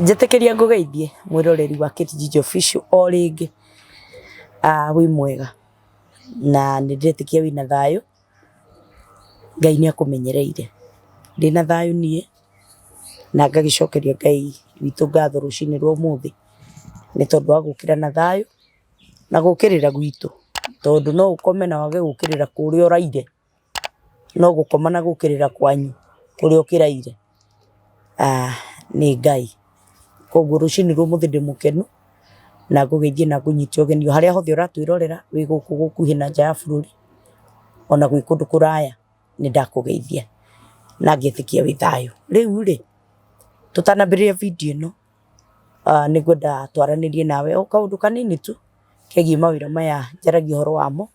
Njetekeria ngugeithie mwiroreri wa Kijiji Official o ringi wi mwega na nindetikia wina thayo Ngai ni akumenyereire ndina thayo nie na ngagicokeria Ngai witu ngatho rucini rwa umuthi ni tondu wa gukira na thayo na gukirira gwitu tondu no ukome na wage gukirira kuria uraire no gukoma na gukirira kwanyu kuria ukiraire ni Ngai koguo rucini rwa umuthi ndi mukenu na ngugeithie na ngunyite ugenio haria hothe uratwirorera wi guku gukuhi na nja ya bururi ona gwi kundu kuraya ni ndakugeithia na ngetikia wi thayo riu ri tutanambiria video ino ni gwenda twaranirie nawe o kaundu kanini tu kegie mawira maya njaragia horo wamo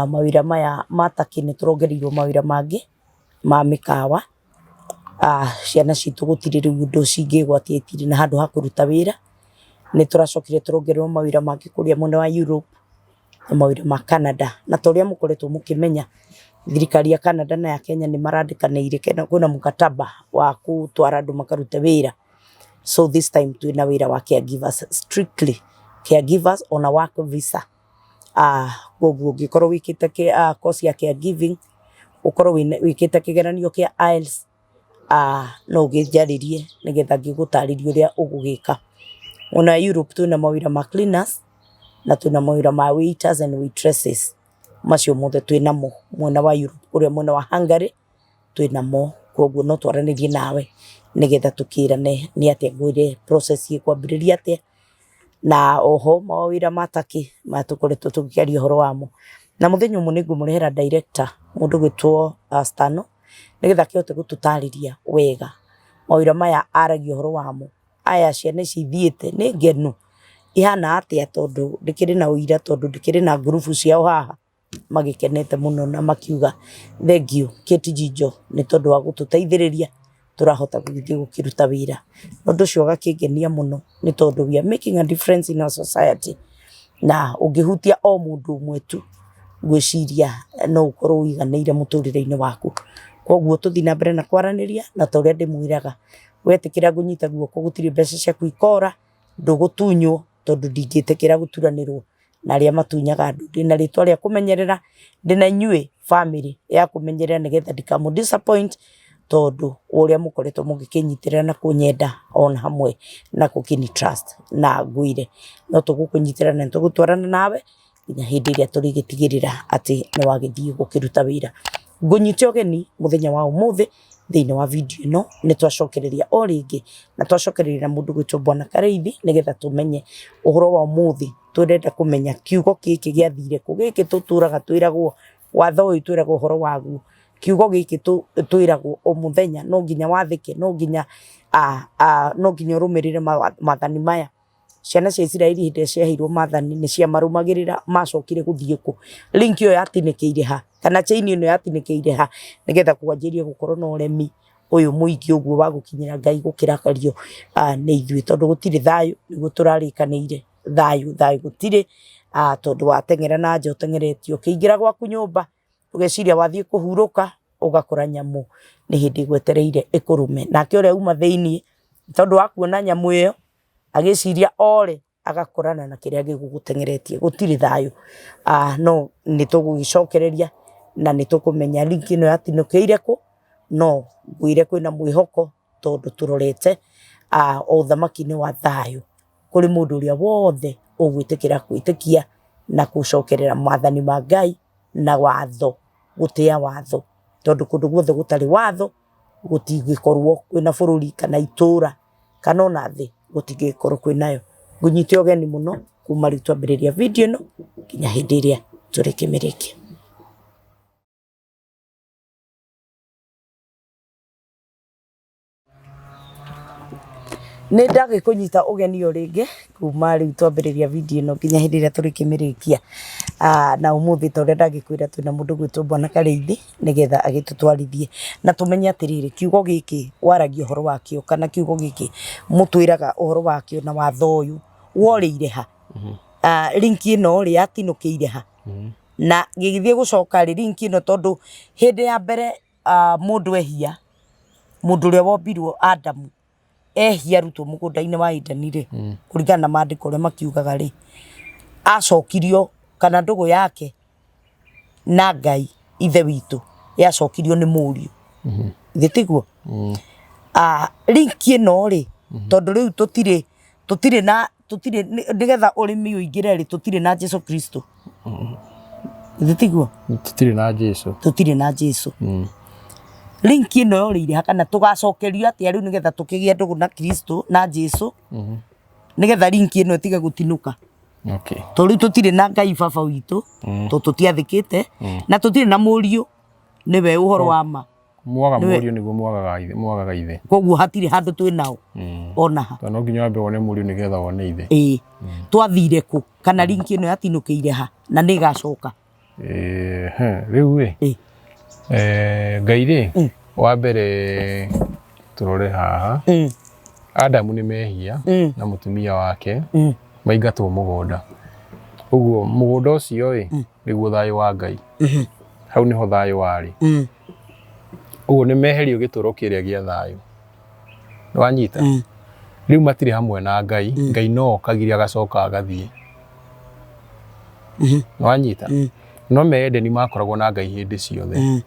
mawira maya mataki ni turongereirwo mawira mangi ma mikawa ciana citu gutiri riu undu cingigwatia itiri na handu ha kuruta wira ni turacokire turongererwo mawira mangi kuria mwena wa Europe na mawira ma Canada na toria mukoretwo mukimenya thirikari ya Canada na ya Kenya ni marandikaniire kuna mukataba wa kutwara andu makaruta wira so this time twina wira wa caregivers strictly caregivers on a work visa gogo gikorwo wikite course ya caregiving ukorwo wikite kigeranio kia IELTS no gijaririe nigetha ngigutaririe uria ugugika ona Europe twina mawira ma cleaners na twina mawira ma waiters and waitresses macio mothe twina mo mwena wa Europe uria mwena wa Hungary twina mo koguo no twaranirie nawe nigetha tukirane ni atia ngwire process ye kwambiriria atia na oho mawira mataki matukoretwo tugiaria horo wamo na muthenya umwe ningumurehera director mundu gwitwo Stano nigetha kihote gututariria wega mawira maya aragia horo wamo aya ciana cithiete ni ngenu ihana atia tondu ndikiri na uira tondu ndikiri na group ciao haha magikenete muno na makiuga thank you Kitijijo ni tondu wa gututeithiriria turahota githii gukiruta wira nondu cio gakingenia muno ni tondu we are making a difference in our society na ungihutia o mundu mwetu gwiciria no ukorwo wiganiire muturire-ini waku koguo tuthi na mbere na kwaraniria na toria ndimwiraga wetikira gunyita guoko gutiri mbeca cia kuikora ndugutunywo tondu ndingitikira guturanirwo na aria matunyaga andu ndina ritwa ria kumenyerera ndina inyue family ya kumenyerera nigetha ndikamu disappoint tondu uria mukoretwo mugikinyitirira na kunyenda on hamwe na kukini trust na ngwire no tugukunyitirira na tugutwarana nawe nginya hindi iria turigitigirira ati ni wagithii gukiruta wira ngunyite ugeni muthenya wa umuthi thiini wa video ino ni twacokereria o ringi na twacokereria mundu gwitwo Bwana Kareithi nigetha tumenye uhoro wa umuthi turenda kumenya kiugo giki giathire ku giki tuturaga twiragwo watho uyu twiragwo uhoro wagu kiugo giki twiragwo o muthenya no nginya wathike no nginya no nginya urumirire mathani maya ciana cia Israeli hinde ciahirwo mathani ni cia marumagirira macokire guthie ku link yo yatinikiire ha kana chain ino yatinikiire ha nigetha kwanjiria gukorwo na uremi uyu muingi uguo wa gukinyira Ngai gukirakario ni ithui tondu gutiri thayo niguo turarikaniire thayo gutiri tondu watengera na nja utengeretio kiingira gwaku nyumba ugeciria wathie kuhuruka ugakora nyamu ni hindi gwetereire ikurume nake uria uma thiini tondu wa kuona nyamu iyo agiciria ore agakorana na kiria gigugutengeretie gutiri thayo no nitugugicokereria na nitukumenya link ino yatinukiire ku no ngwire kwina mwihoko tondu turorete o thamaki-ini wa thayo kuri mundu uria wothe ugwitikira kwitikia na gucokerera mathani ma Ngai na watho gutia watho tondu kundu guothe gutari watho gutigikorwo kwina bururi kana itura kana ona thi gutigikorwo kwinayo ngunyite ugeni muno kuma riu twambiriria video ino nginya hindi iria turikimirikia ni ndagikunyita ugeni o ringi kuma riu twambiriria video ino nginya hindi iria turikimirikia na umuthi toria ndagikwira twina mundu gwitwo Bwana Kareithi nigetha agitutwarithie na tumenye atiriri kiugo giki waragia uhoro wakio kana kiugo giki mutwiraga uhoro wakio na watho uyu woriire ha link ino ri yatinukiire ha na gigithie gucoka ri link ino tondu hindi ya mbere mundu ehia mundu uria wombirwo Adamu ehia rutwo mugunda-inĩ wa Edeni rĩ kũringana na maandĩko ũrĩa makiugaga rĩ acokirio kana ndũgũ yake na Ngai ithe witũ yacokirio nĩ mũriũ gĩtiguo linki ĩno rĩ tondũ rĩu tũtirĩ nĩgetha ũrĩmi ũingĩre rĩ tũtirĩ na Jesu Kristo gĩtiguo tũtirĩ na Jesu linki ĩno yorĩire hakana tũgacokerio atĩa rĩu nĩgetha tũkĩgĩa ndũgũ na Kristo na Jesu nĩgetha linki ĩno ĩtige gũtinũka tondũ rĩu tũtirĩ na Ngai baba witũ tondũ tũtiathĩkĩte na tũtirĩ na mũriũ nĩwe ũhoro wa ma mwaga mũriũ nĩguo mwagaga ithe koguo hatirĩ handũ twĩ nao ona ha no nginya wambe wone mũriũ nĩgetha wone ithe twathire kũ kana linki ĩno yatinũkĩire ha na nĩ ĩgacoka rĩu Ngai rĩ wa mbere tũrore haha Adamu nĩ mehia na mũtumia wake maingatwo mũgũnda ũguo mũgũnda ũcio nĩguo thayũ wa Ngai hau nĩho thayũ warĩ ũguo nĩ meherio gĩtũro kĩrĩa gĩa thayũ nĩwanyita rĩu matirĩ hamwe na Ngai Ngai no okagire agacoka agathiĩ nĩwanyita no me Edeni makoragwo na Ngai hĩndĩ ciothe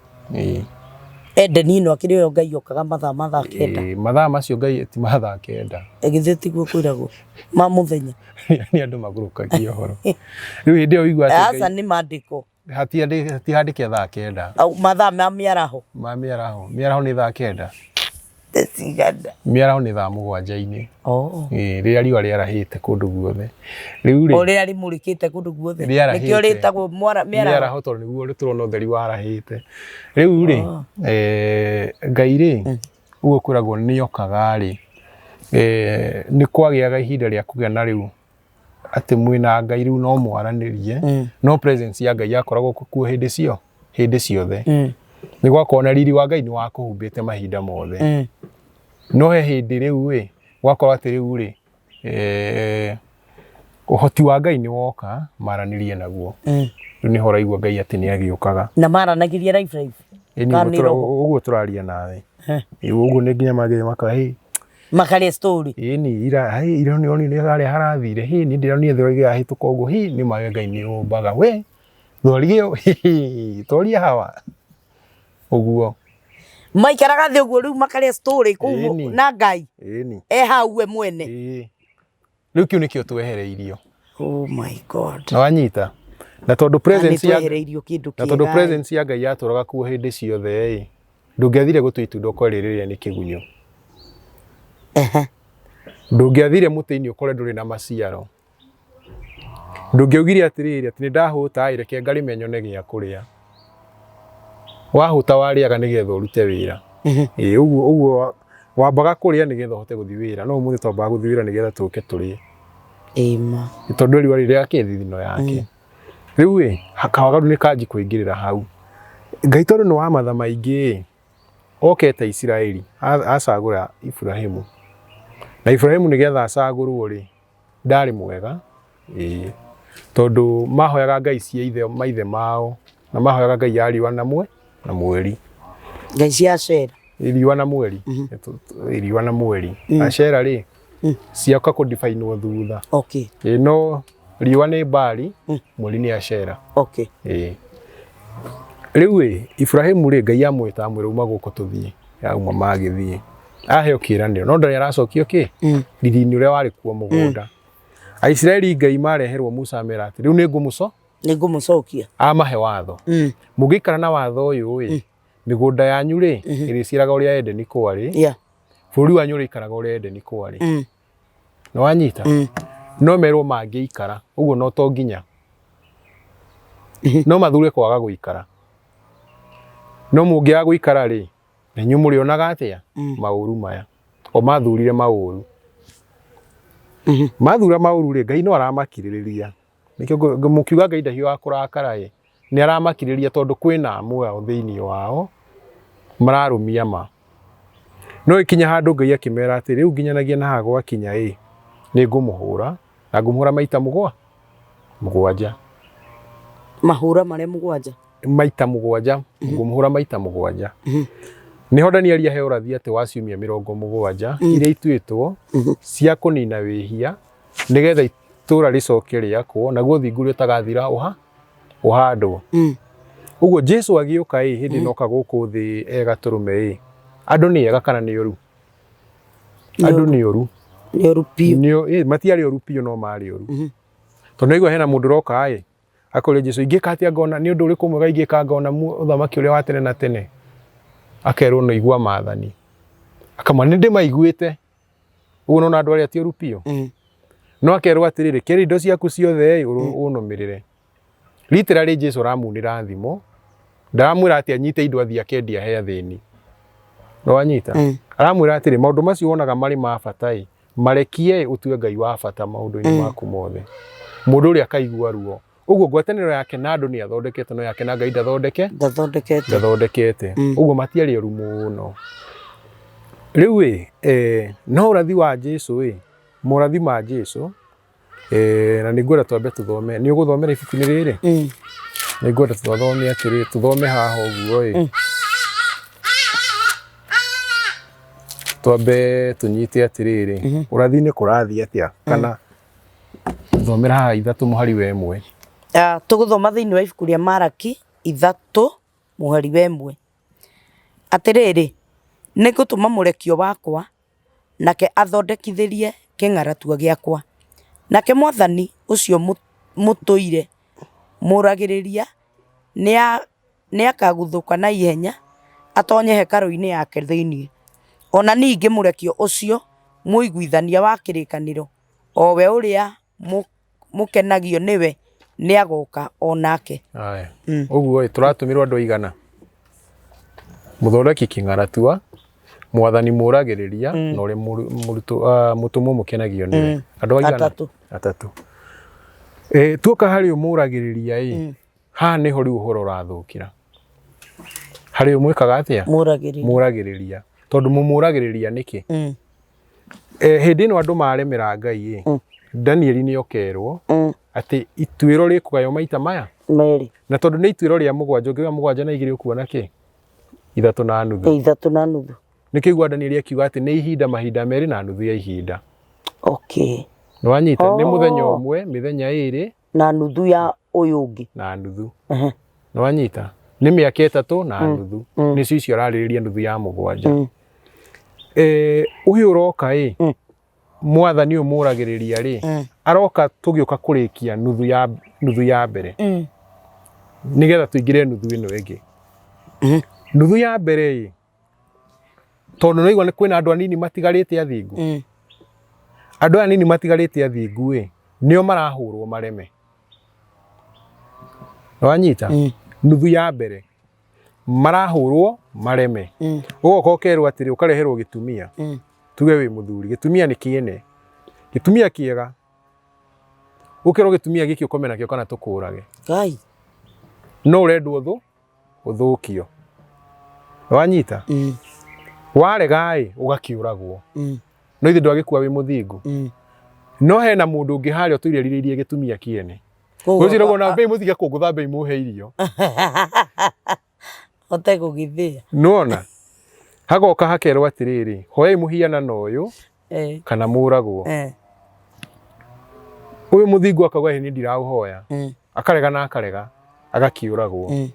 Edeni ĩno akĩrĩ yo Ngai okaga mathaa kenda mathaa macio Ngai ti mathaa kenda githĩ tiguo kwĩragwo ma mũthenya nĩ andũ magũrũkagia ũhoro rĩu hĩndĩ ĩyo ũigua atĩ aca nĩ maandĩko hatiandĩke thaa kenda mathaa ma mĩaraho mĩaraho nĩ thaa kenda mĩaraho nĩ thaa mũgwanja-inĩ rĩrĩa riũa rĩarahĩte kũndũ guothe rĩu rĩ rĩrĩa rĩmũrĩkĩte kũndũ guothe nĩkĩo rĩtagwo mĩaraho tondũ nĩguo tũrona ũtheri warahĩte rĩu rĩ Ngai rĩ ũguo kwĩragwo nĩ okaga rĩ nĩ kwagĩaga ihinda rĩa kũgĩa na rĩu atĩ mwĩna Ngai rĩu no mwaranĩrie no presence ya Ngai yakoragwo kuo hĩndĩ ciothe nĩ gwakorwo na riri wa Ngai nĩ wakũhumbĩte mahinda mothe no he hĩndĩ rĩu gwakorwo atĩ rĩu ũhoti wa Ngai nĩ woka maranĩrie naguo rĩu nĩho ũraigua Ngai atĩ nĩ agĩũkaga na maranagĩria live ũguo tũraria nawe ũguo nĩ nginya magĩe makaria story ira nĩ harĩa harathire nĩ ndĩronire thori yahĩtũka ũguo nĩ mage Ngai nĩ ũmbaga thori ĩyo toria hawa ũguo maikaraga thĩ ũguo rĩu makaria story kũu na Ngai hau we mwene rĩu kĩu nĩkĩo twehereirio oh my God nĩwanyita na tondũ presence ya Ngai yatũraga kuo hĩndĩ ciothe ndũngĩathire gũtua itunda ũkore rĩrĩa nĩ kĩgunyũ ndũngĩathire mũtĩ-inĩ ũkore ndũrĩ na maciaro ndũngĩaugire atĩrĩrĩ atĩ nĩ ndahũta reke ngarĩme nyone gĩa kũrĩa wahũta warĩaga nĩgetha ũrute wĩra ũguo wambaga kũrĩa nĩgetha ũhote gũthiĩ wĩra no ũmũthĩ twambaga gũthiĩ wĩra nĩgetha tũke tũrĩe tondũ riũa rĩrĩa thithino yake rĩu kawagaru nĩ kanji kũingĩrĩra hau Ngai tondũ nĩ wa matha maingĩ okete Isiraeli acagũra Ibrahimu na Ibrahimu nĩgetha acagũrwo ndarĩ mwega tondũ mahoyaga ngai cia maithe mao na mahoyaga ngai ya riũa na mweri. Ngai cia Ashera. Riũa na mweri. Riũa na mweri. Ashera ri ciaka ku define thutha. Okay. No riũa nĩ Baali, mweri nĩ Ashera. Okay. Rĩu Ibrahimu ngai amwĩta amwĩra uma gũkũ tũthiĩ. Yauma magĩthiĩ. Aheo kĩĩranĩro no ndarĩ aracokio riri-inĩ ũrĩa warĩ kuo mũgũnda. Aisiraeli ngai mareherwo Musa mera atĩ rĩu nĩngũmũcokia. Amahe watho. Mũngĩikara na watho ũyũ mĩgũnda yanyu ĩrĩciaraga ũrĩa Edeni kwarĩ. Bũrũri wanyu ũrĩikaraga ũrĩa Edeni kwarĩ. Nĩ wanyita? No merwo mangĩikara ũguo no to nginya. No mathure kwaga gũikara. No mũngĩaga gũikara na inyuĩ mũrĩonaga atĩa maũru maya. O mathurire maũru. Mathura maũru Ngai no aramakirĩrĩria. Nikĩo mũkiuga Ngai ndahiũ akũrakara nĩ aramakirĩrĩria tondũ kwĩna amwe ao thĩinĩ wao mararũmia ma. No ikinya handũ Ngai akĩmera atĩ rĩu nginyanagia na ha gwakinya nĩ ngũmũhũra na ngũmũhũra maita mũgwanja. Mahũra marĩa mũgwanja. Maita mũgwanja, ngũmũhũra maita mũgwanja. niho Danieli ahe ũrathi atĩ wa ciumia 70 iria ituĩtwo cia kũnina wĩhia nĩgetha itũra rĩcoke rĩakwo naguo thingu rĩtagathira ũhandwo. Ũguo Jesu agĩũka hĩndĩ ĩno oka gũkũ thĩ Gatũrũme andũ nĩ ega kana nĩ oru? Andũ nĩ oru. Nĩ oru piũ. Matiarĩ oru piũ no marĩ oru. Tondũ nĩguo hena mũndũ roka akũrĩa Jesu ingĩka atĩa ngona nĩ ũndũ ũrĩkũ mwega ingĩka ngona ũthamaki ũrĩa wa tene na tene. Akerwo no igua maathani. Akama nĩ ndĩmaiguĩte. Ũguo no andũ arĩa ti oru piũ. No akerwo atĩrĩrĩ kĩrĩ indo ciaku ciothe ũnũmĩrĩre. Literally Jesu aramunĩra thimo. Ndaramwĩra atĩ anyite indo athia kendia he athĩni. No anyita. Aramwĩra atĩrĩ maũndũ macio wonaga marĩ ma bata marekie ũtue Ngai wa bata maũndũ-inĩ maku mothe. Mũndũ ũrĩa akaigua ruo. Ũguo ngwatanĩro yake na andũ nĩ athondekete no yake na Ngai ndathondekete. Ũguo matiarĩ oru mũno. Rĩu no ũrathi wa Jesu mũrathi ma Jesu na nĩngwenda twambe tũthome. Nĩ ũgũthomera ibuku-inĩ rĩrĩ? Nĩngwenda tũthome atĩrĩ tũthome haha ũguo twambe tũnyite atĩrĩrĩ ũrathi-inĩ kũrathiĩ atĩa kana thomera haha 3:1. Tũgũthoma thĩinĩ wa ibuku rĩa Malaki 3:1. Atĩrĩrĩ nĩngũtũma mũrekio wakwa nake athondekithĩrie kĩng'aratua gĩakwa. Nake Mwathani ũcio mũtũire mũragĩrĩria nĩ akaguthũka na ihenya atonye hekarũ-inĩ yake thĩinĩ. Ona ningĩ mũrekio ũcio mũiguithania wa kĩrĩkanĩro o we ũrĩa mũkenagio nĩwe nĩ agoka onake. Ũguo tũratũmĩrwo andũ aigana? Mũthondeki kĩng'aratua, Mwathani mũragĩrĩria na ũrĩa mũtũmwo mũkenagio nĩwe. Andũ aigana? Atatũ. Tuoka harĩ mũragĩrĩria haha nĩho rĩu ũhoro ũrathũkĩra. Harĩ mwĩkaga atĩa? Mũragĩrĩria. Tondũ mũmũragĩrĩria nĩkĩ? Hĩndĩ ĩno andũ maremera Ngai Danieli nĩ okerwo atĩ ituĩro rĩkũgaywo maita maya merĩ. Na tondũ nĩ ituĩro rĩa 7 ũngĩoya 7 na 2 ũkuona kĩ? 3.5. 3.5. Nĩkĩigua Danieli akiuga atĩ nĩ ihinda mahinda merĩ na nuthu ya ihinda. Okay. Nĩ wanyita nĩ mũthenya ũmwe mĩthenya 2 na nuthu ya ũyũ ũngĩ. Na nuthu. Nĩ wanyita nĩ mĩaka 3 na nuthu. Nĩcio icio ararĩrĩria nuthu ya 7. Ũyũ ũroka Mwathani ũyũ mũragĩrĩria aroka tũgĩũka kũrĩkia nuthu ya mbere. Nĩgetha tũingĩre nuthu ĩno ĩngĩ. Nuthu ya mbere tondũ nĩigua kwĩna andũ anini matigarĩte athingu. Andũ aya anini matigarĩte athingu nĩo marahũrwo mareme. Wanyita nuthu ya mbere marahũrwo mareme. Ũgoka ũkerwo atĩrĩ ũkareherwo gĩtumia. Tuge wĩ mũthuri gĩtumia nĩ kĩene. Gĩtumia kĩega. Ũkerwo gĩtumia gĩkĩ ũkome nakĩo kana tũkũrage. Ngai. No ũrendwo ũthũkio. Wanyita? Warega ũgakĩũragwo. No ithe ndwagĩkua wĩ mũthingu. No hena mũndũ ũngĩ harĩa ũtũirĩrĩirie gĩtumia kĩene. Ũciragwo na mbei mũthige kũngũtha mbei mũhe irio. Ote gũgithĩa. Nona. Hagoka hakerwo atĩrĩrĩ hoyai mũhianano ũyũ kana mũragwo. Ũyũ mũthingu akauga nĩ ndiraũhoya. Akarega na akarega agakĩũragwo.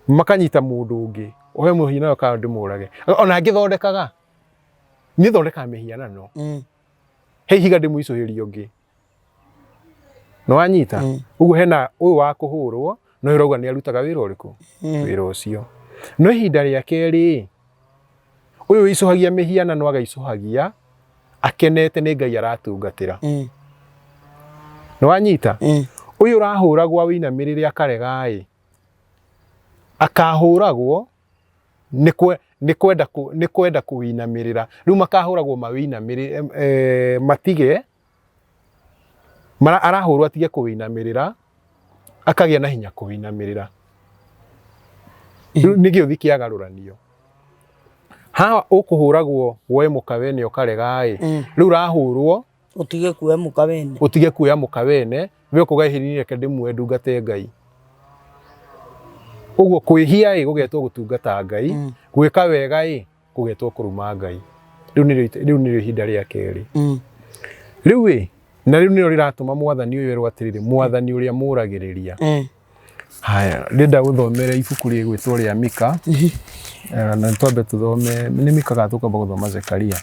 Makanyita mũndũ ũngĩ ohe mũhianano kana ndĩmũrage. Ona angĩthondekaga nĩ thondeka mĩhianano. He ihiga ndĩmũicũhĩrie ũngĩ. Nĩ wanyita? Ũguo hena ũyũ wa kũhũrwo no ũrauga nĩ arutaga wĩra ũrĩkũ? Wĩra ũcio. No ihinda rĩa kerĩ ũyũ wĩicũhagia mĩhianano agaicũhagia akenete nĩ Ngai aratungatĩra. Nĩ wanyita? Ũyũ ũrahũragwo wĩinamĩrĩre akarega akahũragwo nĩ kwenda kũwĩinamĩrĩra. Rĩu makahũragwo mawĩinamĩrĩre matige arahũrwo atige kũwĩinamĩrĩra akagĩa na hinya kũwĩinamĩrĩra. Nĩ gĩũthi kĩagarũranio. Haha ũkũhũragwo woe mũkawene ũkarega rĩu ũrahũrwo utige kuoya mũkawene. Utige kuoya mũkawene we ũkauga hĩndĩ reke ndĩmuoe ndungate Ngai. Uguo kwihia gugetwo gutungata Ngai, gwika wega gugetwo kuruma Ngai. Riu ni ihinda ria keri. Riu na riu nio riratuma mwathani uyu erwo atiriri, mwathani uria muragiriria. Haya, ndenda guthomera ibuku rigwitwo ria Mika. Na twambe tuthome ni Mika gatukamba guthoma Zekaria.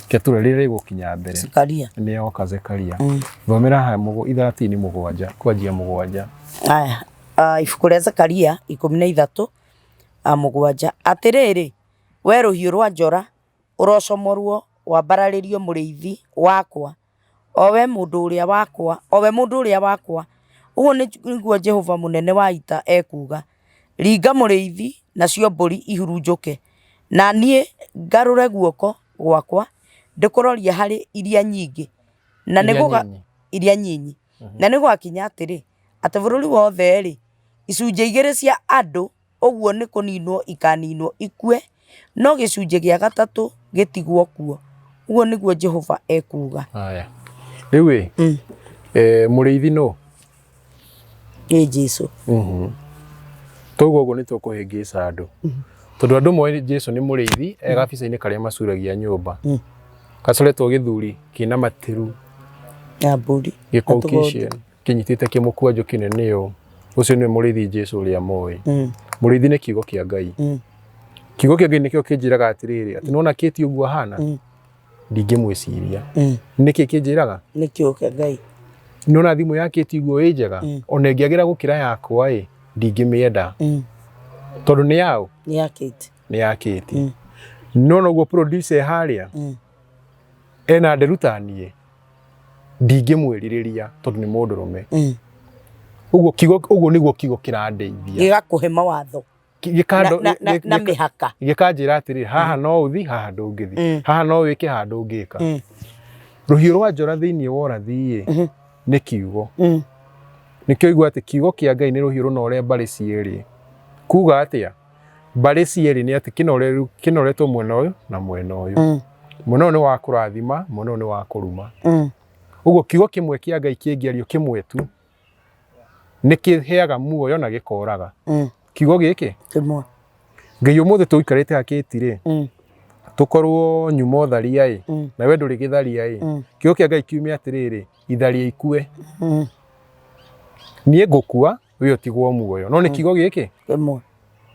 Keture riri gukinya mbere. Zekaria. Ni oka Zekaria. Thomera haya 37 kwanjia 7. Haya, ibuku ria Zekaria 13:7. Atiriri, we ruhiu rwa njora urocomorwo wambararirio muriithi wakwa, owe mundu uria wakwa, uguo niguo Jehova munene wa ita ekuga. Ringa muriithi nacio mburi ihurunjuke, na nie ngarure guoko gwakwa ndikuroria hari iria nyingi, na niguga iria nyinyi. Na nigugakinya atiri ati bururi wothe icunje igiri cia andu uguo ni kuninwo ikaninwo ikue, no gicunje gia gatatu gitigwo kuo. Uguo niguo Jehova ekuga. Haya. Riu muriithi no Jesu. Toguo uguo ni tukuhingica andu. Tondu andu moe Jesu ni muriithi gabica-ini karia macuragia nyumba. Gacoretwo githuri kina matiru ya mburi gikokicien kinyitite kimukwanjo kinene u. Ucio ni muriithi Jesu uria moi. Muriithi ni kiugo kia Ngai. Kiugo kia Ngai nikio kinjiraga atiriri ati nona kiti uguo hana ndingimwiciria. Niki kinjiraga? Ni kiugo kia Ngai. Nona thimu yake tiguo njega ona ingiagira gukira yakwa ndingimienda. Tondu ni yao ni yakite. Nona uguo producer haria ena nderutanie ndingimwiririria tondu ni mundurume. Uguo niguo kiugo kirandeithia gigakuhe mawatho na mihaka gikanjira atiri haha no uthi haha ndungithi, haha no wike haha ndungika. Ruhiu rwa njora thiini wa urathi ni kiugo. Nikio igua ati kiugo kia Ngai ni ruhiu runore mbari cieri. Kuga atia mbari cieri ni ati kinoretwo mwena uyu na mwena uyu. Mwena ni wa kurathima, mwena ni wa kuruma. Uguo kiugo kimwe kia Ngai kingiario kimwe tu nikiheaga muoyo na gikoraga. Kiugo giki kimwe Ngai umuthi tuikarite akitire tukorwo nyuma utharia na we nduri githaria kiugo kia Ngai kiumia atiriri itharia ikue. Nie ngukua we utigwo muoyo. No ni kiugo giki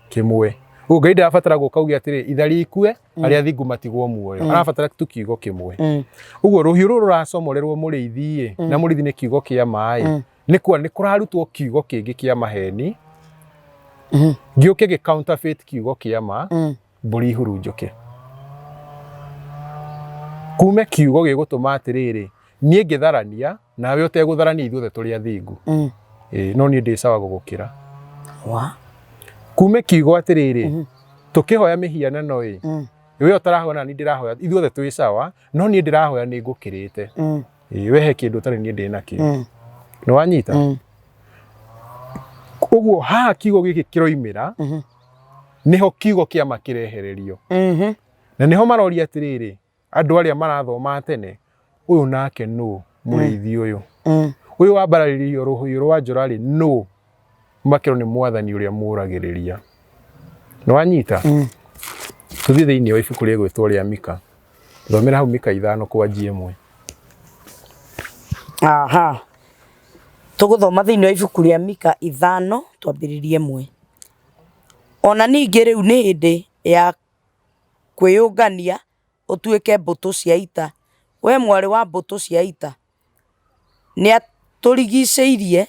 kimwe. Uguo Ngai ndabatara gukaugia atiri itharia ikue aria thingu matigwo muoyo. Arabatara tu kiugo kimwe. Uguo ruhiu ruru racomorerwo muriithi na muriithi ni kiugo kia mai. Ni kurarutwo kiugo kingi kia maheni. Gioke ge counterfeit kiugo kia ma mburi ihurunjuke. Kume kiugo gigutuma atiriri nie ngitharania nawe utegutharania ithuothe turi athingu. No nie ndi sawa gugukira. Kume kiugo atiriri tukihoya mihianano we utarahoya ni ndirahoya ithuothe twi sawa, no nie ndirahoya ni ngukirite. We he kindu tari nie ndi nakio. No wanyita? Uguo haha kiugo giki kiroimira niho kiugo kia makirehererio. Na niho maroria atiriri andu aria marathoma tene uyu nake no muriithi uyu. Uyu wambararirio ruhiu rwa njora no makiro ni mwathani uria muragiriria. No wanyita? Tuthie thiini wa ibuku rigwitwo ria Mika. Thomera hau Mika 5:1. Aha. Tuguthoma thiini wa ibuku ria Mika 5 twambiririe 1. Ona ningi riu ni hindi ya kwiyungania utuike mbutu cia ita. We mwari wa mbutu cia ita ni aturigiceirie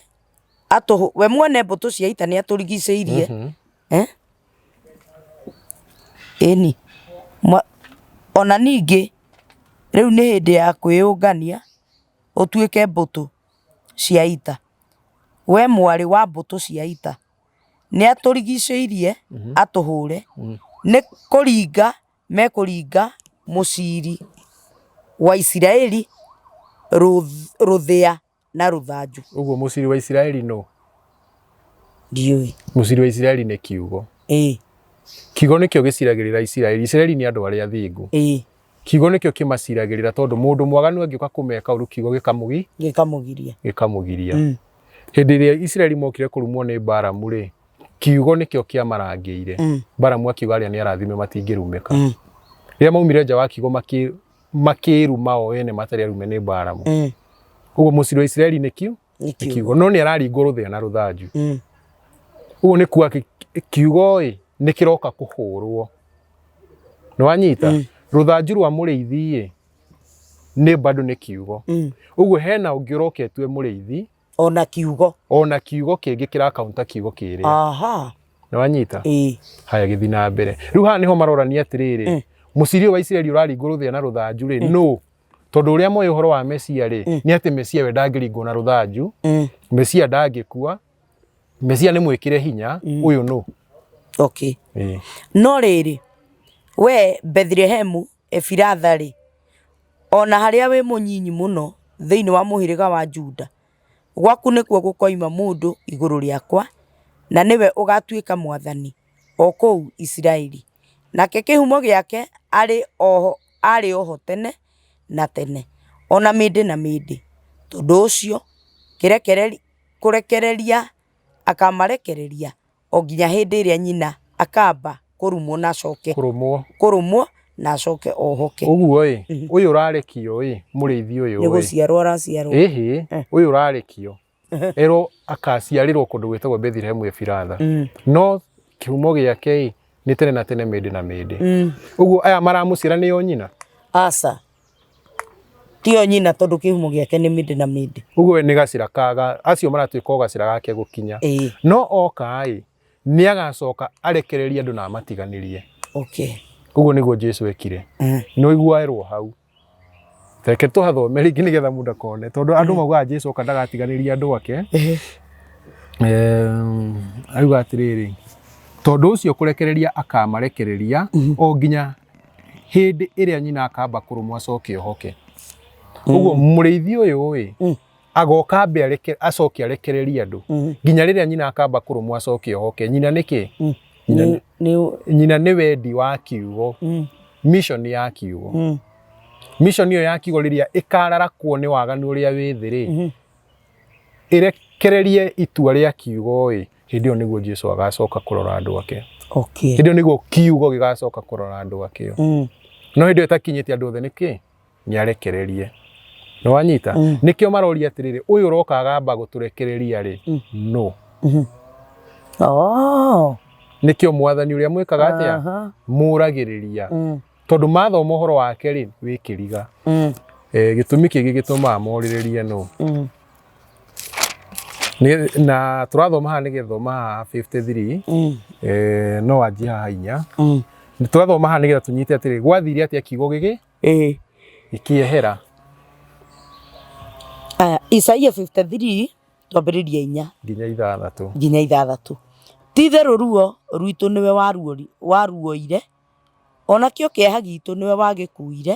we mwene mbutu cia ita ni aturigiceirie. Eni ona ningi riu ni hindi ya kwiyungania utuike mbutu cia ita. We mwari wa mbutu cia ita ni aturigiceirie atuhure. Ni kuringa mekuringa muciri wa Israeli ruthia na ruthanju. Uguo muciri wa Israeli no ndiui. Muciri wa Israeli ni kiugo. Kiugo nikio giciragirira Israeli. Israeli ni andu aria thingu. Kiugo nikio kimaciragirira tondu mundu mwaganu angika kumeka uru kiugo gikamugiria. Hindi iria Israeli mokire kurumwo ni Balamu kiugo nikio kia marangĩire Balamu akiuga arĩa nĩ arathime matingĩrumĩka rĩrĩa maumire nja wa kiugo makĩruma o ene matarĩ arume nĩ Balamu ũguo mũciri wa Isiraeli nĩ kiugo no nĩ araringwo rũthĩa na rũthanju ũguo nĩ kuga kiugo nĩ kĩroka kũhũrwo nĩ wanyita rũthanju rwa mũrĩithi nĩ bado nĩ kiugo ũguo hena ũngĩ ũroka etue mũrĩithi ona kiugo kĩngĩ kĩrakaunta kiugo kĩrĩa nĩ wanyita haya gĩthi na mbere rĩu haha nĩho marorania atĩrĩrĩ mũciri wa Isiraeli ũraringwo rũthĩa na rũthanju no tondũ ũrĩa moĩ ũhoro wa Mesia nĩ atĩ Mesia we ndangĩringwo na rũthanju Mesia ndangĩkua Mesia nĩ mwĩkĩre hinya ũyũ no no rĩrĩ we Bethlehemu Efiratha ona harĩa wĩ mũnyinyi mũno thĩinĩ wa mũhĩrĩga wa Juda gwaku nĩkuo gũkoima mũndũ igũrũ rĩakwa na nĩwe ũgatuĩka mwathani o kũu Isiraeli nake kĩhumo gĩake arĩ oho tene na tene ona mĩndĩ na mĩndĩ tondũ ũcio kũrekereria akamarekereria o nginya hĩndĩ ĩrĩa nyina akamba kũrumwo na acoke ohoke ũguo ũyũ ũrarekio mũrĩithi ũyũ nĩ gũciarwo araciarwo ũyũ ũrarekio ero akaciarĩrwo kũndũ gwĩtagwo Bethlehemu Efiratha no kĩhumo gĩake nĩ tene na tene mĩndĩ na mĩndĩ ũguo aya maramũciara nĩo nyina aca tio nyina tondũ kĩhumo gĩake nĩ mĩndĩ na mĩndĩ ũguo nĩ gacĩra kaga acio maratuĩka o gacĩra gake gũkinya no oka nĩ agacoka arekereria andũ na amatiganĩrie ũguo nĩguo Jesu ekire no iguaĩrwo hau reke tũhathome rĩngĩ nĩgetha mũndũ akone tondũ andũ maugaga Jesu oka ndagatiganĩria andũ ake auga atĩrĩrĩ tondũ ũcio kũrekereria akamarekereria o nginya hĩndĩ ĩrĩa nyina akamba kũrũmwo acoke ohoke ũguo mũrĩithi ũyũ agoka ambe acoke arekereria andũ nginya rĩrĩa nyina akamba kũrũmwo acoke ohoke nyina nĩkĩ nyina nĩ wendi wa kiugo mission ya kiugo mission ĩyo ya kiugo rĩrĩa ĩkararakwo nĩ waganu ũrĩa wĩ thĩ ĩrekererie itua rĩa kiugo hĩndĩ ĩyo nĩguo Jesu agacoka kũrora andũ ake hĩndĩ ĩyo nĩguo kiugo gĩgacoka kũrora andũ ake no hĩndĩ ĩyo ĩtakinyĩte andũ othe nĩkĩ nĩarekererie nĩ wanyita nĩkĩo maroria atĩrĩrĩ ũyũ ũroka agamba gũtũrekereria no nĩkĩo mwathani ũrĩa mwĩkaga atĩa mũragĩrĩria tondũ mathoma ũhoro wake wĩkĩriga gĩtũmi kĩngĩ gĩtũmaga morĩrĩrie no na tũrathoma haha nĩgethoma haha 53 no wanjie haha 4 tũrathoma haha nĩgetha tũnyite atĩrĩ gwathire atĩa kiugo gĩkĩ gĩkĩehera Isaia 53 twambĩrĩria 4 nginya 6 ti-itherũ ruo rwitũ nĩwe waruoire onakĩo kĩeha gitũ nĩwe wagĩkuire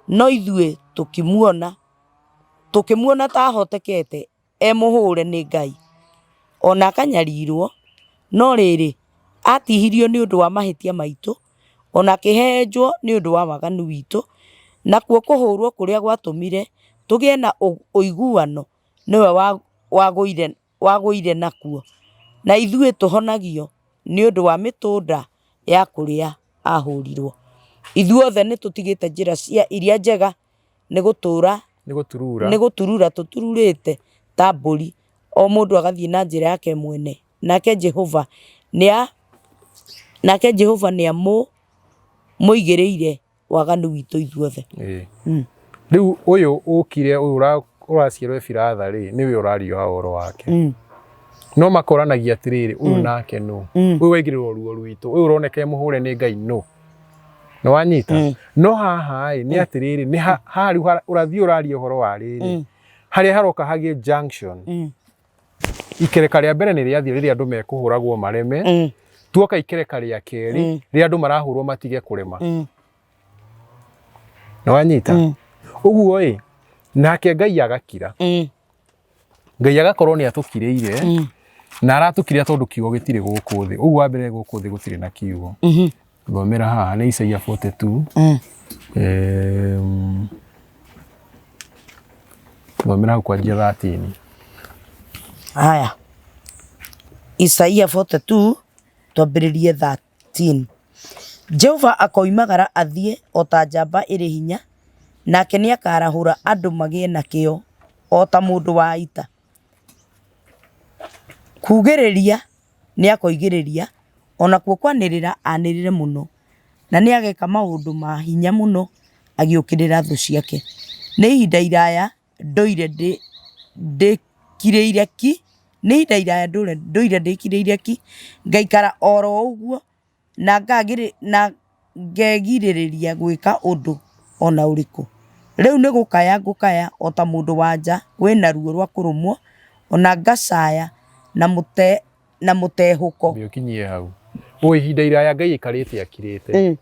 no ithuĩ tũkĩmuona ta ahotekete mũhũre nĩ Ngai ona akanyarirwo no rĩrĩ atihirio nĩ ũndũ wa mahĩtia maitũ ona akĩhenjwo nĩ ũndũ wa waganu witũ nakuo kũhũrwo kũrĩa gwatũmire tũgĩe na ũiguano nĩwe wagũire nakuo na ithuĩ tũhonagio nĩ ũndũ wa mĩtũnda ya kũrĩa ahũrirwo ithuothe nĩ tũtigĩte njĩra iria njega nĩ gũturura tũtururĩte ta mbũri o mũndũ agathiĩ na njĩra yake mwene nake Jehova nĩ mũigĩrĩire waganu witũ ithuothe rĩu ũyũ ũkire ũyũ ũraciarwo Efiratha nĩwe ũraria ũhoro wake no makoranagia atĩrĩrĩ ũyũ nake no ũyũ waigĩrĩrwo ruo rwitũ ũyũ ũroneka mũhũre nĩ Ngai no nĩ wanyita no haha nĩ atĩrĩrĩ nĩ haha ũrathiĩ ũraria ũhoro wa rĩrĩ harĩa haroka hagĩe junction ikereka rĩa mbere nĩ rĩathiĩ rĩrĩa andũ mekũhũragwo mareme tuoka ikereka rĩa kerĩ rĩrĩa andũ marahũrwo matige kũrema nĩ wanyita ũguo nake Ngai agakira Ngai agakorwo nĩ atũkirĩire na aratũkirĩra tondũ kiugo gĩtirĩ gũkũ thĩ ũguo wa mbere gũkũ thĩ gũtirĩ na kiugo thomera haha nĩ Isaia 42 thomera hau kwanjia 13 haya Isaia 42 twambĩrĩrie 13. Jehova akoimagara athiĩ o ta njamba ĩrĩ hinya, nake nĩakarahũra andũ magĩe na kĩo o ta mũndũ wa ita. Kugĩrĩria nĩakoigĩrĩria, onakuo kwanĩrĩra anĩrĩre mũno, na nĩageka maũndũ ma hinya mũno agĩũkĩrĩra thũ ciake. Nĩ ihinda iraya ndũire ndĩkirĩire ki, nĩ ihinda iraya ndũire ndĩkirĩire ki, ngaikara oro ũguo na ngegirĩrĩria gwĩka ũndũ ona ũrĩkũ. Rĩu nĩ gũkaya ngũkaya o ta mũndũ wa nja wĩna ruo rwa kũrũmwo, ona ngacaya na mũtehũko. Mĩũkinyie hau. Ihinda iraya Ngai ikarĩte akirĩte.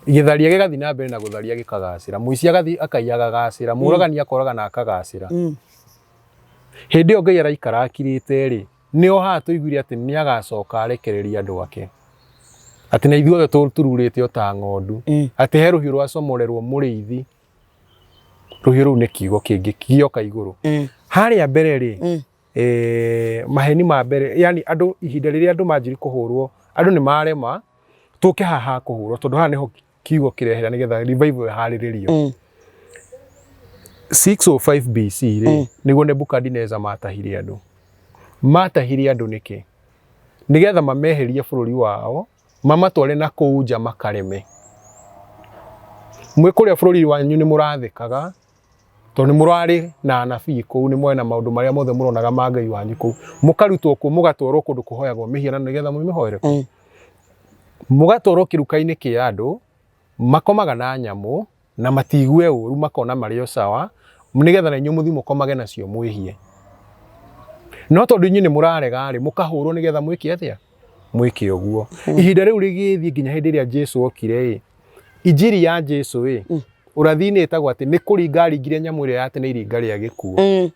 Gĩtharia gĩgathiĩ na mbere na gũtharia gĩkagacĩra. Mũici agathiĩ akaiya agagacĩra, mũragani akoraga na akagacĩra. Hĩndĩ ĩyo Ngai araikara akirĩte rĩ, nĩo haha tũiguire atĩ nĩagacoka arekereria andũ ake. Atĩ na ithuothe tũrurĩte o ta ng'ondu. Atĩ he rũhiũ rwacomorerwo mũrĩithi. Rũhiũ rũu nĩ kiugo kĩngĩ gĩoka igũrũ. Harĩa mbere rĩ, maheni ma mbere, yani andũ ihinda rĩrĩa andũ manjiri kũhũrwo, andũ nĩ marema tũke haha kũhũrwo, tondũ haha nĩho kiugo kĩrehera nĩgetha revival ĩharĩrĩrio. 605 BC rĩ, nĩguo Nebukadneza matahire andũ. Matahire andũ nĩkĩ? Nĩgetha mameherie bũrũri wao, mamatware na kũu nja makareme. Mwĩ kũrĩa bũrũri wanyu nĩ mũrathĩkaga, tondũ nĩ mũrarĩ na anabii kũu, nĩ mũrĩ na maũndũ marĩa mothe mũronaga ma Ngai wanyu kũu. Mũkarutwo kũu mũgatwarwo kũndũ kũhoyagwo mĩhianano nĩgetha mũmĩhoere kũu. Mũgatwarwo kĩruka-inĩ kĩa andũ, makomaga na nyamũ, na matigue ũru, makona marĩ o sawa, nĩgetha na inyuĩ mũthiĩ mũkomage nacio mwĩhie. No tondũ inyuĩ nĩ mũrarega rĩ, mũkahũrwo nĩgetha mwĩke atĩa? Mwĩke ũguo. Ihinda rĩu rĩgĩthiĩ nginya hĩndĩ ĩrĩa Jesũ okire ĩ, injiri ya Jesũ ĩ, ũrathi-inĩ ĩtagwo atĩ nĩ kũringa aringire nyamũ ĩrĩa ya tene iringa rĩa gĩkuũ.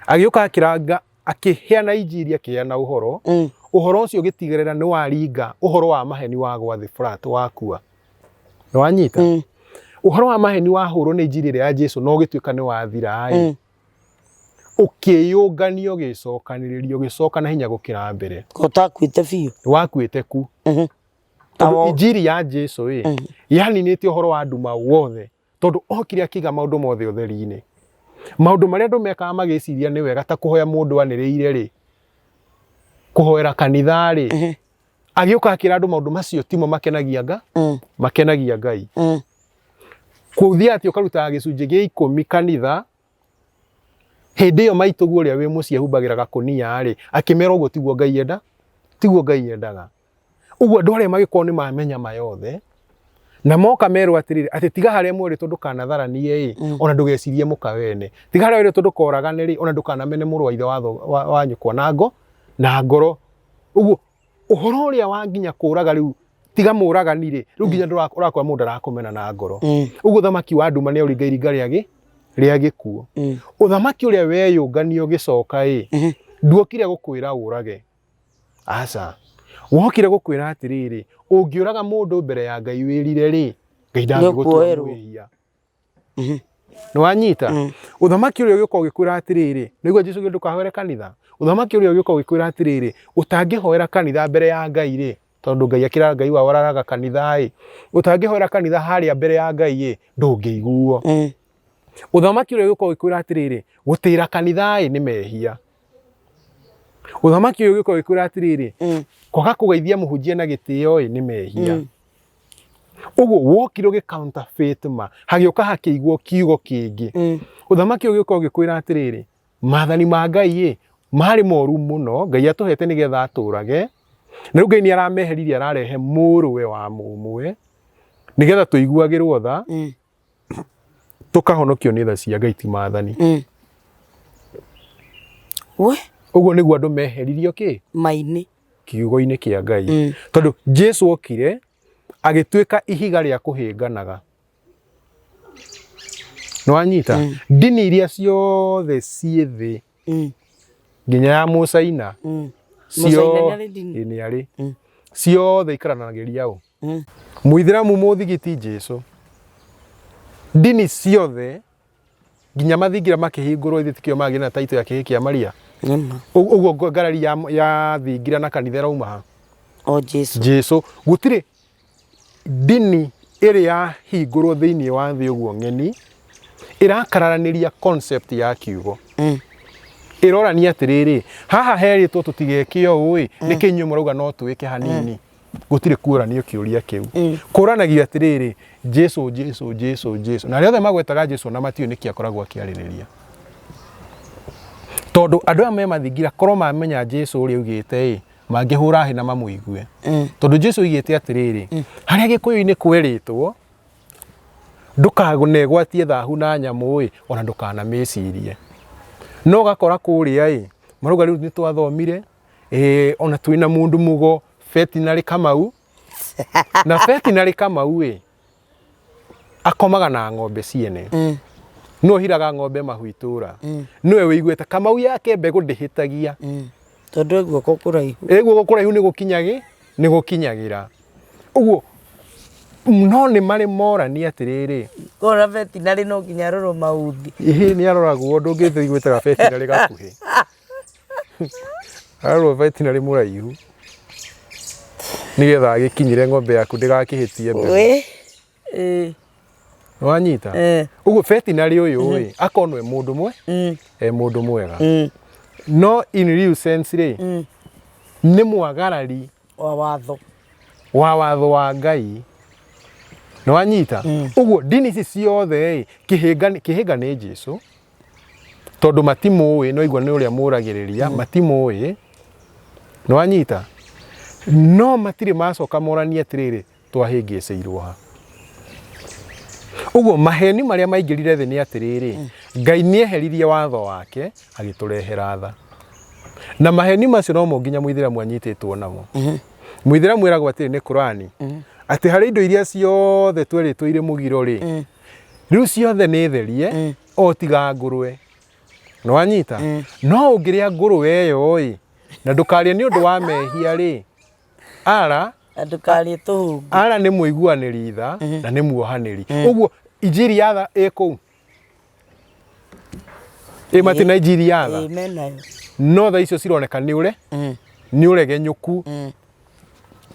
Agĩũka akĩranga, akĩheana injiri, akĩheana ũhoro. Ũhoro ũcio ũgĩtigĩrĩra nĩ waringa ũhoro wa maheni wa gwa thĩ flat wakua. Nĩ wanyita? Ũhoro wa maheni wahũrwo nĩ injiri ĩrĩa ya Jesũ no ũgĩtuĩka nĩ wathira ĩ, ũkĩyũnganio ũgĩcokanĩrĩrio ũgĩcoka na hinya gũkĩra mbere. Ũtakuĩte biũ. Wakuĩte ku. Tondũ injiri ya Jesũ ĩ, yaninĩtie ũhoro wa nduma wothe, tondũ okire akĩiga maũndũ mothe ũtheri-inĩ. Maũndũ marĩa andũ mekaga magĩciria nĩ wega, ta kũhoya mũndũ anĩrĩire rĩ, kũhoera kanitha rĩ, agĩũka akĩra andũ maũndũ macio timo makenagia makenagia Ngai. Kũthiĩ atĩ ũkarutaga gĩcunjĩ gĩa 10 kanitha, hĩndĩ ĩyo maitũguo ũrĩa wĩ mũciĩ ehumbagĩra gakũnia rĩ, akĩmera ũguo tiguo Ngai enda, tiguo Ngai endaga. Ũguo andũ arĩa magĩkorwo nĩ mamenya mayothe, na moka merwo atĩrĩrĩ, atĩ tiga harĩa mwerĩtwo ndũkanatharanie ĩ, ona ndũgecirie mũka wene. Tiga harĩa werĩtwo ndũkoragane rĩ, ona ndũkanamene mũrũ wa ithe wa nyũkwa na ngoro. Ũguo ũhoro ũrĩa wa nginya kũraga rĩu, tiga mũragani rĩ, rĩu nginya ũrakora mũndũ arakũmena na ngoro. Ũguo ũthamaki wa nduma nĩ ũringa iringa rĩa gĩkuũ. Ũthamaki ũrĩa weyũnganio gĩcoka ĩ, nduokire gũkwĩra ũrage. Aca. Wokire gũkwĩra atĩrĩrĩ, ũngĩũraga mũndũ mbere ya Ngai wĩrire rĩ, Ngai ndangĩgũtua mwĩhia. Nĩ wanyita? Ũthamaki ũrĩa ũgĩũka ũgĩkwĩra atĩrĩrĩ, nĩguo Jesũ ndũkahoere kanitha. Ũthamaki ũrĩa ũgĩũka ũgĩkwĩra atĩrĩrĩ, ũtangĩhoera kanitha mbere ya Ngai rĩ, tondũ Ngai akĩra Ngai wao araraga kanitha ĩ, ũtangĩhoera kanitha harĩa mbere ya Ngai ĩ, ndũngĩiguo. Ũthamaki ũrĩa ũgĩũka ũgĩkwĩra atĩrĩrĩ, gũtĩĩra kanitha ĩ nĩ mehia. Ũthamaki ũrĩa ũgĩũka ũgĩkwĩra atĩrĩrĩ, kwaga kũgeithia mũhunjia na gĩtĩo ĩ nĩ mehia. Ũguo wokire ũgĩ-counterfeit ma, hagĩũka hakĩigwo kiugo kĩngĩ. Ũthamaki ũgĩũka ũgĩkwĩra atĩrĩrĩ, maathani ma Ngai ĩ, marĩ moru mũno, Ngai atũhete nĩgetha atũrage. Na rĩu Ngai nĩ arameheririe, ararehe mũrũwe wa mũmwe, nĩgetha tũiguagĩrwo tha, tũkahonokio nĩ tha cia Ngai ti maathani. Ũguo nĩguo andũ meheririo kĩ? Maini. Kiugo-inĩ kĩa Ngai. Tondũ Jesũ okire, agĩtuĩka ihiga rĩa kũhĩnganaga. Nĩ wanyita? Ndini iria ciothe ciĩ thĩ, nginya ya Mũcaina, nĩ arĩ, ciothe ikaranagĩria ũ? Mũithĩramu mũthigiti Jesũ. Ndini ciothe, nginya mathingira makĩhingũrwo ithĩ tikĩo magĩe na taito ya kĩhĩ kĩa Maria. Uguo ngarari ya thingira na kanitha rauma ha. O Jesu. Jesu gutire dini iri ya hingurwo thiini wa thi uguo ng'eni irakararaniria concept ya kiugo. Irorania atiriri haha heritwo tutigeke ũũ nĩ kĩnyuĩ mũrauga no twĩke hanini. Gutire kuoranio kĩũria kĩu. Kũranagio atiriri Jesu Jesu Jesu Jesu. Na rĩothe magwetaga Jesu na matiũ nĩkĩ akoragwo akĩarĩrĩria. Tondu andũ aya me mathingira korwo mamenya Jesu ũrĩa augĩte mangĩhũra hĩ na mamũigue. Tondu Jesu oigĩte atiriri harĩa gĩkũyũ-inĩ kwerĩtwo ndũkanegwatie thahu na nyamũ ona ndũkanamĩcirie. No gakora kũrĩa marauga rĩu nĩtwathomire ona twĩna mũndũ mũgo Veterinary Kamau na Veterinary Kamau akomaga na ng'ombe ciene. No hiraga ng'ombe mahu itura. Niwe wĩiguĩte Kamau yake mbegũ ndĩhĩtagia. Tondu guoko kũraihu. Guoko kũraihu nĩ gũkinyagĩra. Ũguo no nĩ marĩ morani atiriri. Kora Veterinary no nginya rorwo mauthi. Nĩ aroragwo ndũngĩiguĩte ga Veterinary gakuhĩ. Arorwo Veterinary mũraihu. Nigetha agĩkinyire ng'ombe yaku ndĩgakĩhĩtie mbegũ. Wanyita? Uguo Veterinary ũyũ akonwo mũndũ mwega. No in real sense nĩ mwagarari wa watho wa Ngai. No wanyita? Uguo dini ici ciothe kĩhĩnga nĩ Jesu. Tondu matimũĩ no igua nĩ ũrĩa mũragĩrĩria matimũĩ. No wanyita? No matirĩ macoka morania atiriri twahĩngĩcĩirwo ha. Uguo maheni marĩa maingĩrire thĩ nĩ atiriri Ngai nĩeheririe watho wake agĩtũrehera tha. Na maheni macio no mo nginya Mũithĩramu anyitĩtwo namo. Mũithĩramu eragwo atĩrĩ nĩ Qur'ani atĩ harĩ indo iria ciothe twerĩtwo irĩ mũgiro rĩu ciothe nĩ therie o tiga ngũrwe. No wanyita? No ũngĩrĩa ngũrwe ĩyo na ndũkarĩe nĩ ũndũ wa mehia ara ndũkarĩe tũhũngũ. Ara nĩ mũiguanĩri tha na nĩ muohanĩri. Uguo injiri ya tha kũu. Matina injiri ya tha. No tha icio cironeka nĩ ũregenyũku.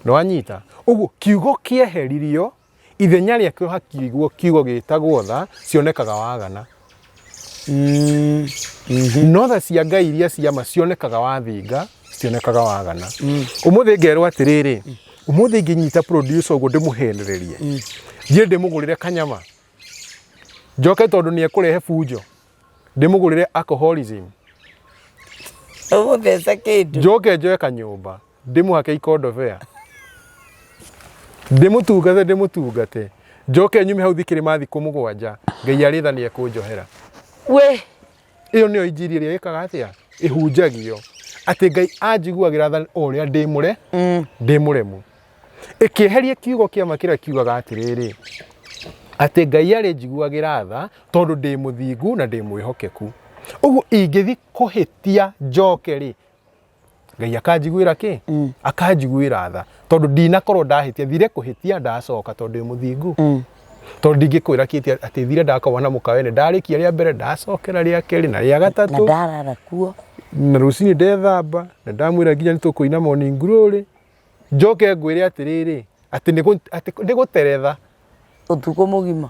No wanyita? Uguo kiugo kĩeheririo ithenya rĩakĩo hakĩiguo kiugo gĩtagwo tha cionekaga wagana. No tha cia Ngai iria ciama cionekaga wathinga cionekaga wagana. Ũmũthĩ ngerwo atiriri ũmũthĩ ingĩnyita producer ũguo ndĩmũhenererie thiĩ ndĩmũgũrĩre kanyama njoke tondu nĩ ekũrehe bunjo ndĩmũgũrĩre alcoholism. Ũgũtheca kĩndũ. Njoke njoe kanyũmba ndĩmũhake ikondobea ndĩmũtungate njoke nyume hau thikĩrĩ thikũ mũgwanja Ngai arĩtha nĩ ekũnjohera. Iyo nĩyo injiri ĩrĩa ĩkaga atĩa ĩhunjagio atĩ Ngai anjiguagĩra tha o ũrĩa ndĩ mũremu. Ĩkĩeheria kiugo kĩama kĩrĩa kiugaga atiriri atĩ Ngai arĩ njiguagĩra tha tondu ndĩ mũthingu na ndĩ mwĩhokeku. Ũguo ingĩthi kũhĩtia njoke Ngai akanjiguĩra kĩ? Akanjiguĩra tha tondu ndinakorwo ndahĩtia thire kũhĩtia ndacoka tondu ndĩ mũthingu. Tondu ndingĩkwĩra kĩtia atĩ thire ndakorwo na mũkawene ndarĩkia rĩa mbere ndacokera rĩa kerĩ na rĩa gatatũ na ndarara kuo na rũcinĩ ndethamba na ndamwĩra nginya nĩtũkũina morning glory njoke ngwĩre atiriri atĩ nĩ gũteretha ũtukũ mũgima.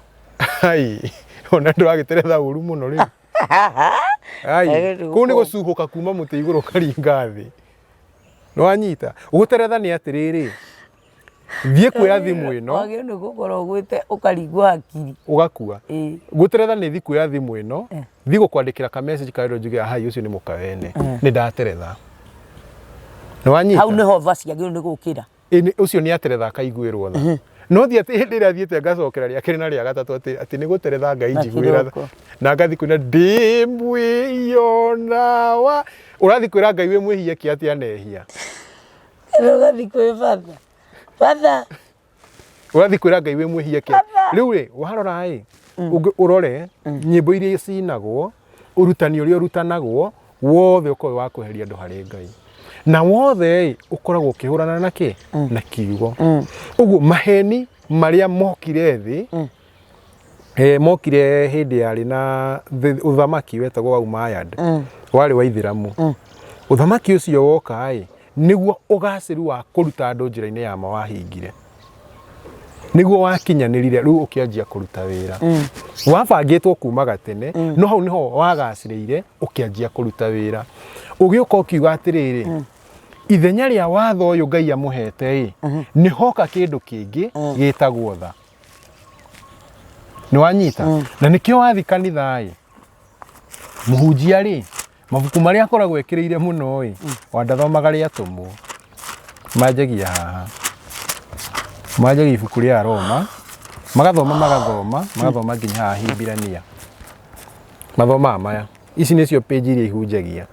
Ona ndũragĩteretha ũru mũno rĩu. Kũu nĩ gũcuhũka kuma mũtĩ igũrũ ũkaringa thĩ. No wanyita? Gũteretha nĩ atiriri thiĩ kuoya thimũ ĩno wagĩrĩirwo nĩ gũkorwo ũgwĩte ũkaringwo hakiri ũgakua. Gũteretha nĩ thi kuoya thimũ ĩno thi gũkwandĩkĩra ka message karĩa njuge ũcio nĩ mũkawene nĩ ndateretha. No wanyita? Hau nĩho tha ciagĩrĩirwo nĩ gũkĩra. Ũcio nĩ ateretha akaiguĩrwo tha. No thi atĩ hĩndĩ ĩrĩa thiĩte ngacokera rĩa kerĩ na rĩa gatatũ atĩ nĩ gũteretha Ngai njiguĩra tha na ngathi kwĩna ndĩ mwĩyona ũrathi kwĩra Ngai wĩ mwĩhia kĩ atĩ anehia. Ũgathi kwĩ Father. Ũrathi kwĩra Ngai wĩ mwĩhia kĩ. Rĩu warora ũrore nyĩmbo iria cinagwo ũrutani ũrĩa ũrutanagwo wothe ũkorwo wa kweheria andũ harĩ Ngai. Na wothe ũkoragwo ũkĩhũrana na kĩ? Na kiugo. Ũguo maheni marĩa mokire thĩ mokire hindi yari na uthamaki wetagwo wa Umayyad wari wa Ithiramu uthamaki ucio woka niguo ugaciru wa kuruta andu njira-ini ya mawahingire niguo wakinyanirire riu ukianjia kuruta wira wabangitwo kuma gatene no hau niho wagacirire ukianjia kuruta wira ugiuka ukiuga atiriri ithenya ria watho uyu Ngai amuhete ni hoka kindu kingi gitagwo tha ni wanyita na nikio wathi kanitha muhunjia ri mabuku maria akoragwo ekiriire muno wandathomaga ria atumu manjagia haha manjagia ibuku ria Roma magathoma nginya haha Hibirania mathoma maya ici nicio page iria ihunjagia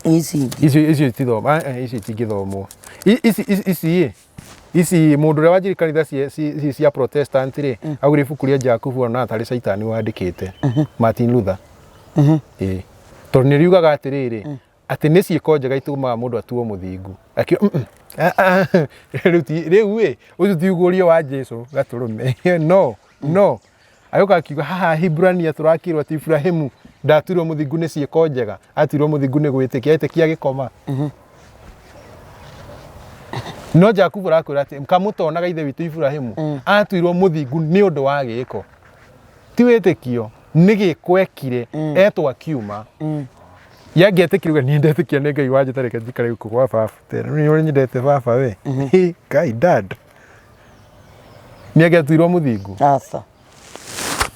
ici tithoma ici tingithomwo ici mundu ria wanjiri kanitha cia Protestant ri augire ibuku ria Jakubu na atari Saitani wandikite Martin Luther tondu ni riugaga atiriri ati ni ciiko njega itumaga mundu atuo muthingu akio riu ucio tiugurio wa Jesu gaturume no ayoka akiuga haha Hibrania turakirwo ati Ibrahimu ndaturwo muthingu ni ciiko njega aturwo muthingu ni gwitikia etikia gikoma no Jakubu arakwira ati mkamutonaga ithe witu Ibrahimu atuirwo muthingu ni undu wa giko ti witikio ni gikwekire etwa kiuma yangetikirwa ni ndetikia ni Ngai wanje tareke njikare guku kwa baba tena ni uri nyendete baba we Ngai dad ni agetuirwo muthingu asa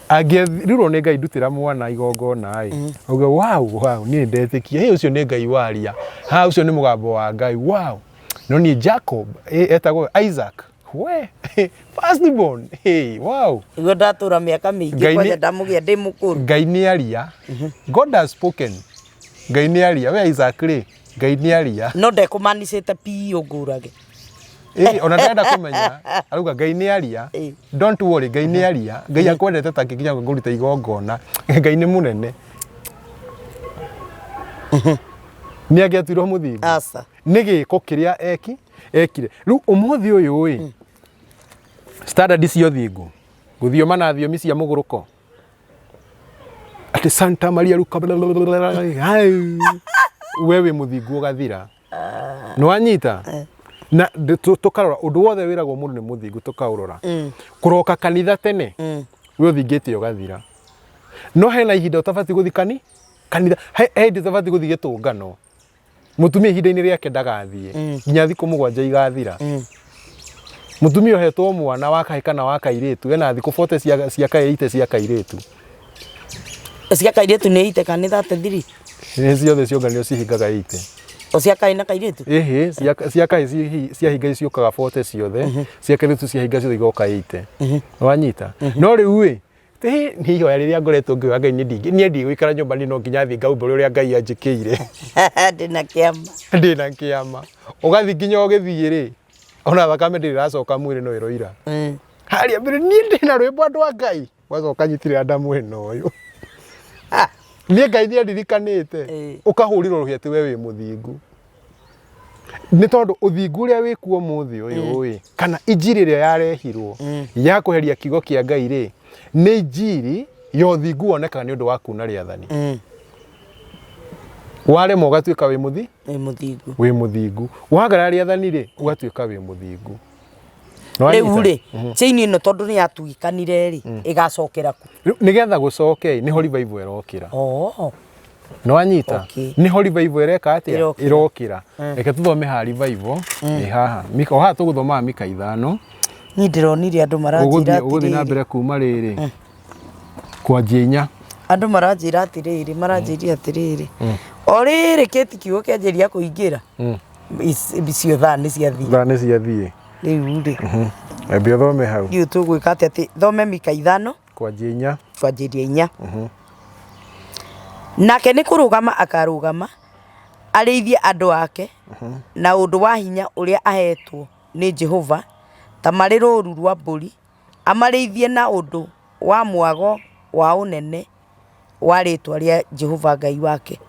agerirwo ni Ngai ndutira mwana igongona auga wow ni ndetikia ucio ni Ngai waria ha ucio ni mugambo wa Ngai wow no ni Jacob etagwo Isaac we firstborn wow igo ndatura miaka mingi kwa ndamugia ndi mukuru Ngai ni aria God has spoken Ngai ni aria we Isaac ri Ngai ni aria no ndekumanicite pi ungurage ona ndenda kumenya aruga Ngai ni aria don't worry Ngai ni aria Ngai akwendete ta nginya nguruta igongona Ngai ni munene ni agetuirwo muthingu asa ni giko kiria ekire riu umuthi uyu standard cio thingu guthioma na thiomi cia muguruko ati Santa Maria Luka wewe muthingu ugathira no anyita na tukarora undu wothe wiragwo mundu ni muthingu tukaurora kuroka kanitha tene we uthingite ugathira no hena ihinda utabati guthikani kanitha hindi utabati guthi gitungano mutumia ihinda-ini riake ndagathie nginya thiku 7 igathira mutumia hetwo mwana wa kahika na wa kairitu ena thiku 40 cia kairite cia kairitu cia kairitu ni ite kanitha tethiri ni ciothe cionganio cihingaga ite o cia kai na kairitu cia kai cia hinga ciokaga 40 ciothe cia kairitu cia hinga ciothe igoka ite wanyita no riu ni ihoya riria ngoretwo ngiuga Ngai ni ndi gwikara nyumba ni no nginya thi ngaumba uria Ngai anjikiire ndina kiama ugathi nginya ugithie ri ona thakame ndiracoka mwiri no iroira haria mbere ni ndina rwimbo andu a Ngai wacoka nyitire Adamu eno uyu ni Ngai ni ndirikanite ukahurirwo ruhiati we wi muthingu ni tondu uthingu uria wikuo muthi uyu kana injiri iria yarehirwo ya kuheria kigo kia Ngai ri ni injiri yo thingu onekaga ni undu wa kuna riathani wale mo gatuika wi muthingu wagara riathani ri ugatuika wi muthingu riu ri chaini no tondu ni yatuikanire ri igacokera ku nigetha gucoke ni ho revival irokira no anyita ni ho revival ireka atia irokira reke tuthome ha revival haha mika ha tuguthoma Mika 5 ni ndironire andu maranjira ati uguthi na mbere kuma riri kwanjia 4 andu maranjira atiriri maranjiria atiriri o riri kiti kiugo kianjiria kuingira bicio thani cia thie riu ri ambia thome hau riu tugwika ati thome Mika 5 kwanjia 4 nake ni kurugama akarugama arithie andu ake na undu wa hinya uria ahetwo ni Jehova ta mari ruru rwa mburi amarithie na undu wa mwago wa unene wa ritwa ria Jehova Ngai wake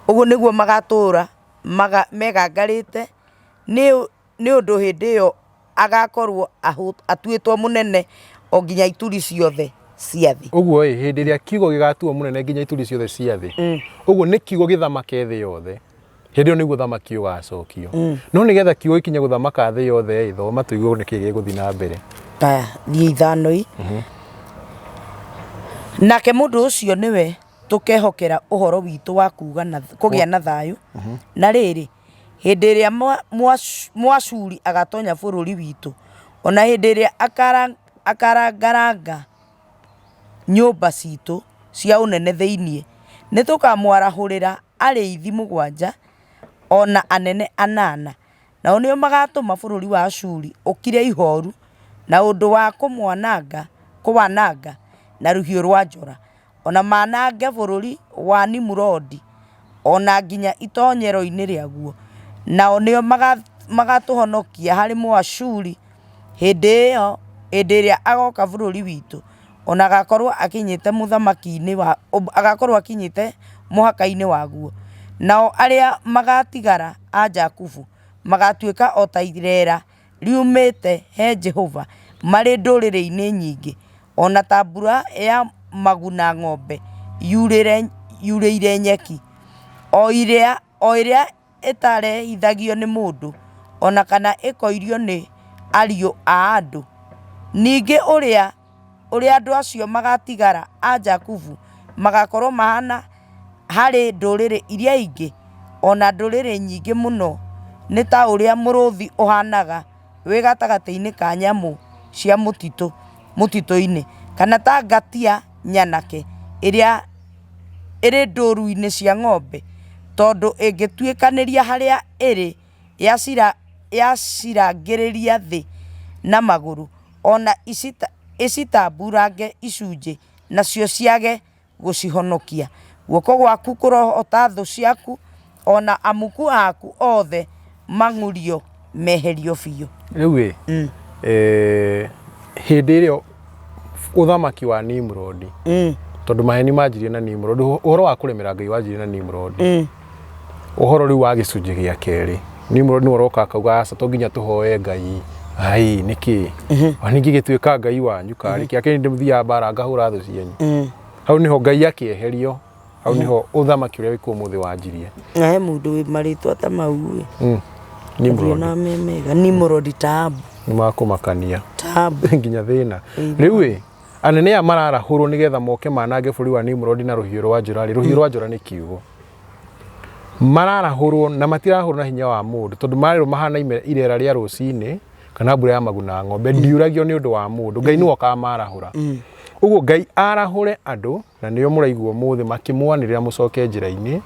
uguo niguo magatura megangarite ni undu hindi yo agakorwo atuitwo munene o nginya ituri ciothe cia thĩ. Ũguo hĩndĩ ĩrĩa kiugo gĩgatuo mũnene nginya ituri ciothe cia thĩ. Ũguo nĩ kiugo gĩthamake thĩ yothe. Hĩndĩ ĩyo nĩguo thamaki ũgacokio. No nĩgetha kiugo ikinye gũthamaka thĩ yothe thoma tũigua nĩkĩ gĩgũthiĩ na mbere. Aya thiĩ ithano. Nake mũndũ ũcio nĩwe tũkehokera ũhoro witũ wa kuuga na kũgĩa na thayũ. Na rĩrĩ, hĩndĩ ĩrĩa Mũashuri agatonya bũrũri witũ, ona hĩndĩ ĩrĩa akarangaranga nyũmba citũ cia ũnene thĩiniĩ, nĩ tũkamwarahũrĩra arĩithi 7 ona anene 8, nao nĩo magatũma bũrũri wa Ashuri ũkire ihooru na ũndũ wa kũwananga na rũhiũ rwa njora, ona manange bũrũri wa Nimurodi ona nginya itonyero-inĩ rĩaguo. Nao nĩo magatũhonokia harĩ Mũashuri hĩndĩ ĩyo, hĩndĩ ĩrĩa agoka bũrũri witũ, ona agakorwo akinyĩte mũhaka-inĩ waguo. Nao arĩa magatigara a Jakubu magatuĩka o ta irera riumĩte he Jehova, marĩ ndũrĩrĩ-inĩ nyingĩ, ona ta mbura ya maguna ng'ombe yurĩire nyeki, o ĩrĩa ĩtarehithagio nĩ mũndũ, ona kana ĩkoirio nĩ ariũ a andũ. Ningĩ ũrĩa andũ acio magatigara a Jakubu magakorwo mahana harĩ ndũrĩrĩ iria ingĩ, ona ndũrĩrĩ nyingĩ mũno, nĩ ta ũrĩa mũrũthi ũhanaga wĩ gatagatĩ-inĩ ka nyamũ cia mũtitũ-inĩ, kana ta ngatia nyanake ĩrĩa ĩrĩ ndũũru-inĩ cia ng'ombe, tondũ ĩngĩtuĩkanĩria harĩa ĩrĩ yacirangĩrĩria thĩ na magũrũ, ona ĩcitamburange icunjĩ, nacio ciage gũcihonokia. Guoko gwaku kũrohota thũ ciaku, ona amuku aku othe mang'ũrio meherio biũ. Rĩu hĩndĩ ĩrĩa ũthamaki wa Nimrod, tondũ maheni manjirie na Nimrod, ũhoro wa kũremera Ngai wanjirie na Nimrod, ũhoro rĩu wa gĩcunjĩ gĩa kerĩ, Nimrod nĩ ũroka akauga aca to nginya tũhoe Ngai, ai nĩkĩ ningĩ gĩtuĩka Ngai wanyu karĩ kĩake nĩ ndĩmũthiaga mbara ngahũra thũ cianyu. Hau nĩho Ngai akĩeherio, hau nĩho ũthamaki ũrĩa wĩkuo mũthĩ wanjirie. He mũndũ wĩ marĩtwa ta mau Nimrod. Nimrod Tabu. Nĩ makũmakania Tabu nginya thĩna. Rĩu anene aya mararahũrwo nĩgetha moke manange bũrũri wa Nimrod na rũhiũ rwa njora. Rũhiũ rwa njora nĩ kiugo. Mararahũrwo na matirahũrwo na hinya wa mũndũ, tondũ marĩrwo mahana irera rĩa rũcinĩ kana mbura ya maguna ng'ombe, ndiuragio nĩ ũndũ wa mũndũ, Ngai nĩwe akamarahũra. Ũguo Ngai arahũre andũ, na nĩo mũraigua mũthĩ makĩmwanĩrĩra mũcoke njĩra-inĩ,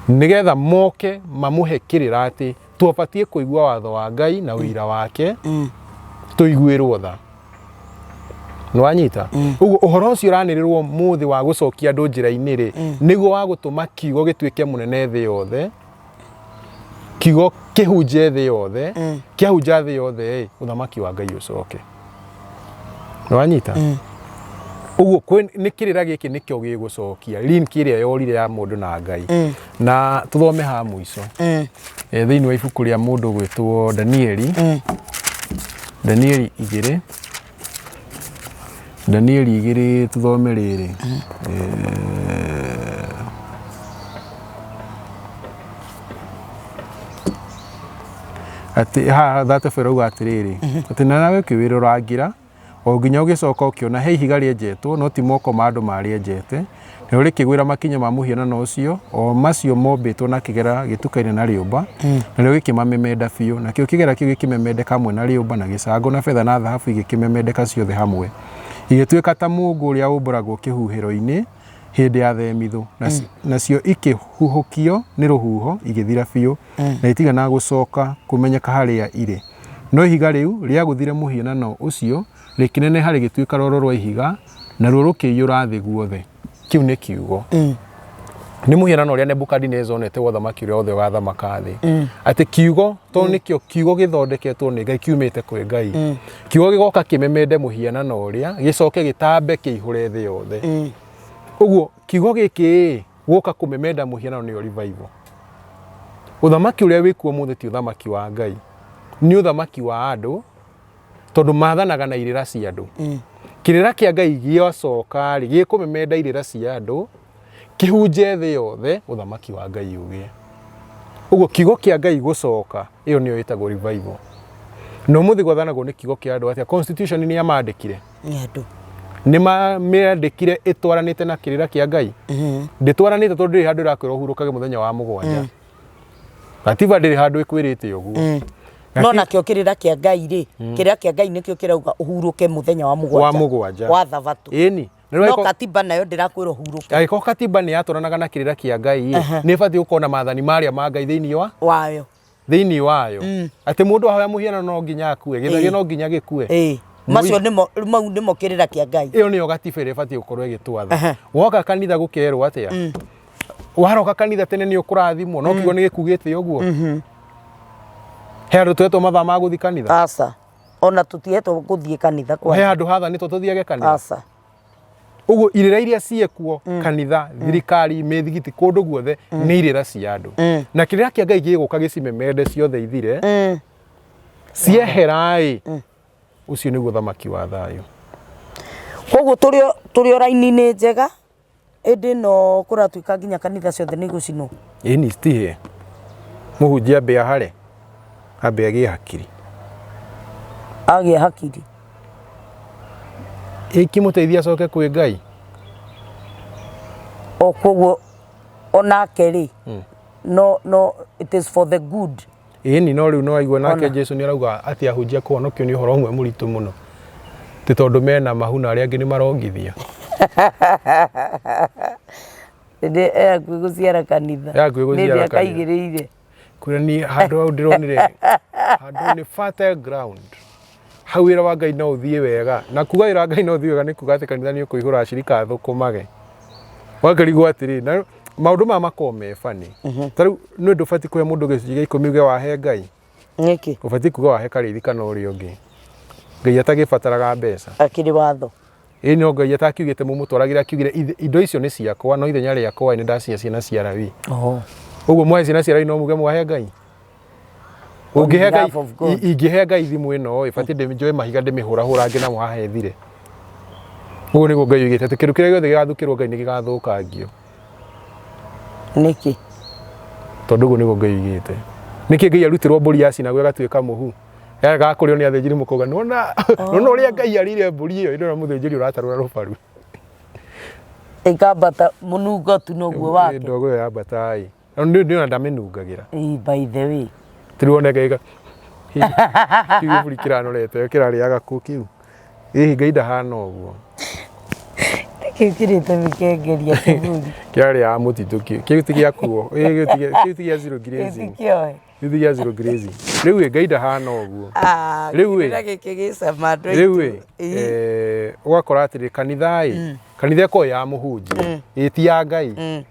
nĩgetha moke mamũhe kĩrĩra atĩ twabatiĩ kũigua watho wa Ngai na ũira wake, tũiguĩrwo tha. Nĩwanyita? Ũguo ũhoro ũcio ũranĩrĩrwo mũthĩ wa gũcokia andũ njĩra-inĩ rĩ, nĩguo wa gũtũma kiugo gĩtuĩke mũnene thĩ yothe, kiugo kĩhunje thĩ yothe, kĩahunja thĩ yothe ũthamaki wa Ngai ũcoke. Nĩwanyita? Ũguo nĩ kĩrĩra gĩkĩ nĩkĩo gĩgũcokia link ĩrĩa yorire ya mũndũ na Ngai. Na tũthome ha mũico thĩinĩ wa ibuku rĩa mũndũ gwĩtwo Danieli, Danieli 2, Danieli 2 tũthome rĩrĩ. Atĩ haha thatebera uga atĩrĩrĩ, atĩ nawe ũkĩwĩra ũrangĩra o nginya ũgĩcoka ũkĩona he ihiga rĩenjetwo no ti moko ma andũ marĩenjete, nĩrĩo rĩkĩgwĩra makinya ma mũhianano ũcio, o macio mombĩtwo na kĩgera gĩtukaine na rĩũmba, narĩo gĩkĩmamemenda biũ, nakĩo kĩgera kĩu gĩkĩmemendeka hamwe na rĩũmba na gĩcango na betha na thahabu igĩkĩmemendeka ciothe hamwe, igĩtuĩka ta mũũngũ ũrĩa ũmbũragwo kĩhuhĩro-inĩ hĩndĩ ya themithũ, nacio ikĩhuhũkio nĩ rũhuho igĩthira biũ, na itigana gũcoka kũmenyeka harĩa irĩ. No ihiga rĩu rĩagũthire mũhianano ũcio rĩkĩneneha rĩgĩtuĩka roro rwa ihiga, naruo rũkĩiyũra thĩ guothe. Kĩu nĩ kiugo. Nĩ mũhianano ũrĩa Nebukadnezar onete wa ũthamaki ũrĩa wothe ũgathamaka thĩ. Atĩ kiugo to nĩkĩo kiugo gĩthondeketwo nĩ Ngai, kiumĩte kwĩ Ngai. Kiugo gĩgoka kĩmemende mũhianano ũrĩa, gĩcoke gĩtambe kĩihũre thĩ yothe. Ũguo kiugo gĩkĩ gũka kũmemenda mũhianano nĩyo revival. Ũthamaki ũrĩa wĩkuo mũthĩ ti ũthamaki wa Ngai, nĩ ũthamaki wa andũ, tondũ maathanaga na irĩra cia andũ. kirira kia Ngai giocoka ri gikumemenda irira cia andu kihunje thi yothe uthamaki wa Ngai ugie uguo kigo kia Ngai gucoka iyo niyo itagwo revival no muthi gwathanagwo ni kigo kia andu atia constitution ni amandikire ni andu ni maandikire itwaranite na kirira kia Ngai nditwaranite tondu ndiri handu irakwira uhurukage muthenya wa mugwanja gatiba ndiri handu ikwirite uguo no nakio kirira kia Ngai ri kirira kia Ngai nikio kirauga uhuruke muthenya wa mugwanja wa thabatũ ĩni no katiba nayo ndirakwira uhuruke agiko katiba ni yatwaranaga na kirira kia Ngai ni bati ukona maathani maria ma Ngai thiini wayo ati mundu ahoya muhiana no nginya akue githagia no nginya gikue macio nimo kirira kia Ngai iyo niyo gatiba iri bati ukorwo igitwatha woka kanitha gukerwo atia waroka kanitha tene ni ukurathimwo no kigo ni gikugite uguo he andu twetwo mathaa ma guthi kanitha asa ona tutihetwo guthie kanitha kwa he andu hatha ni tuthiage kanitha asa uguo irira iria ciekuo kanitha thirikari methigiti kundu guothe ni irira cia andu na kirira kia Ngai giguka gicimemende ciothe ithire cieherai ucio niguo thamaki wa thayo koguo turio raini-ini njega indi no kuratuika nginya kanitha ciothe ni gucinwo ini stihe muhunjia mbia hare ambe agie hakiri ikimuteithia coke kwi Ngai o koguo onake ri no it is for the good ini no riu no aigua nake Jesu ni arauga ati ahunjia kuhonokio ni uhoro umwe muritu muno ti tondu mena mahuna aria angi ni marongithia ende guciara kanitha ni akaigiriire kuria ni handu au ndironire handu ni fertile ground hau wira wa Ngai no uthie wega na kuga wira Ngai no uthie wega ni kuga ati kanitha ni ukuihura acirika thukumage wakarigwo atiri na maundu ma makome fani taru no ndufati kuhe mundu gicunjĩ gĩa 10 uge wahe Ngai niki ubati kuga wahe karithi kana uri ungi Ngai atagibataraga mbeca akiri watho no Ngai atakiugite mumutwaragira akiugire indo icio ni ciakwa no ithenya riakwa ni ndacia ciana cia rawi uguo mwahe ciana cia rawi no muge mwahe Ngai ungihe Ngai ingihe Ngai thimu ino ibati ndimjoe mahiga ndimihura-hurange na mwahe thire uguo niguo Ngai ugite ati kindu kiria giothe gigathukirwo Ngai ni gigathukangio niki tondu uguo niguo Ngai ugite niki Ngai arutirwo mburi yacinagwo igatuika muhu gakurio ni athinjiri mukoga nona uria Ngai arire mburi iyo indora muthinjiri uratarura rubaru ikambata munungo tu noguo wake ndogo ya batai ndio ndamenungagira by the way tiriwone Ngai kiu buri kiranorete kirariaga ku kiu Ngai ndahana uguo kirite mikengeria kiburi kiari ya mutitu kiu tigia kuo kiu tigia zero grazing kiu tigia zero grazing riu Ngai ndahana uguo riu gikigicama riu ugakora atiri kanitha kanitha ko ya muhunji ti ya Ngai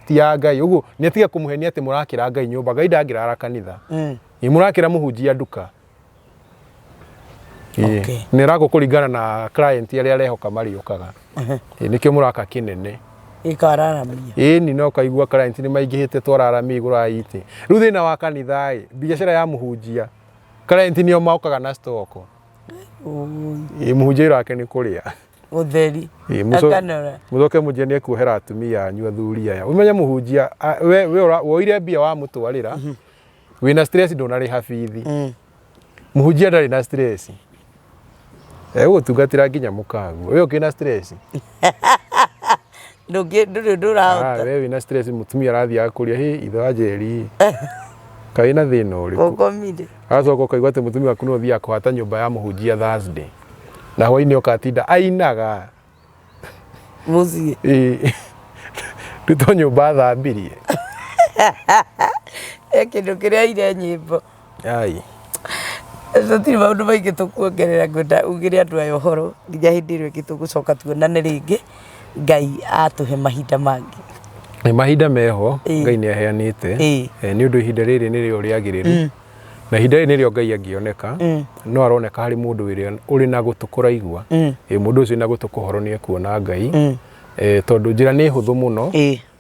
ti ya Ngai uguo ni atiga kumuhenia ati murakira Ngai nyumba Ngai ndangirara kanitha murakira muhunjia nduka ni rago kuringana na client aria arehoka mariukaga nikio muraka kinene ikararamia ni no kaigua client ni maingihite twararami igura iti riu thina wa kanitha biashara ya muhunjia client ni o maukaga na stoko muhunjia wake ni kuria utheri akanora mucoke mujenie kuhera atumia anyu athuri aya umenya muhunjia we woire mbia wa mutwarira wina stress ndonari habithi muhunjia ndari na stress utungatira nginya mukagu we ukina stress ndurahota we wina stress mutumia arathia akuria hi itho ajeri kaina thina uriku ukomire acoka ukaigua ati mutumia waku no thia kuhata nyumba ya muhunjia Thursday na hwaini ukatinda ainaga muzi rito nyumba thambirie kindu kiria ire nyimbo ai tutiri maundu maingi tukuongerera ngwenda ugire andu aya uhoro nginya hindi ĩrĩa ĩngĩ tũgũcoka tuonane rĩngĩ Ngai atuhe mahinda mangi mahinda meho Ngai ni aheanite ni undu ihinda rĩrĩ nĩrĩo rĩagĩrĩru na ihinda rĩrĩ nĩrĩo Ngai angĩoneka no aroneka harĩ mũndũ ũrĩ na gũtũ kũraigua mũndũ ũcio na gũtũ kũhoro nĩ ekuona Ngai tondu njĩra nĩ hũthũ mũno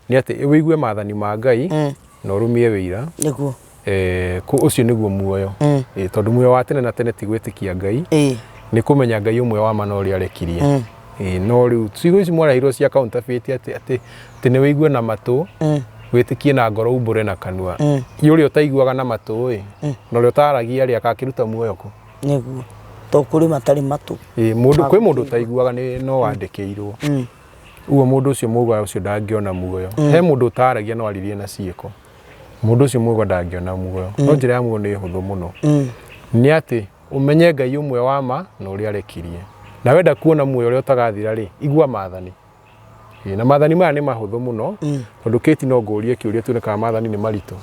nĩ atĩ wĩigue maathani ma Ngai na ũrũmie wĩira nĩguo ucio nĩguo muoyo tondu muoyo wa tene na tene ti gwĩtĩkia Ngai ni kumenya Ngai umwe wa mana uri arekirie no riu cigo ici mwarairwo cia counterfeit ati ni wigue na matu witikie na ngoro umbure na kanua yuri utaiguaga na matu no ri utaragia ri akakiruta muoyo ko niguo to kuri matari matu mundu kwi mundu utaiguaga ni no wandikirwo uwo mundu ucio mugo ucio ndangiona muoyo he mundu utaragia no aririe na ciiko mundu ucio mugo ndangiona muoyo no njira ya muoyo ni huthu muno ni ati umenye Ngai umwe wa ma no uri arekirie na wenda kuona muoyo uri utagathira ri igua maathani na maathani maya ni mahuthu muno tondu kiti no ngurie kiuria tu ka maathani ni marito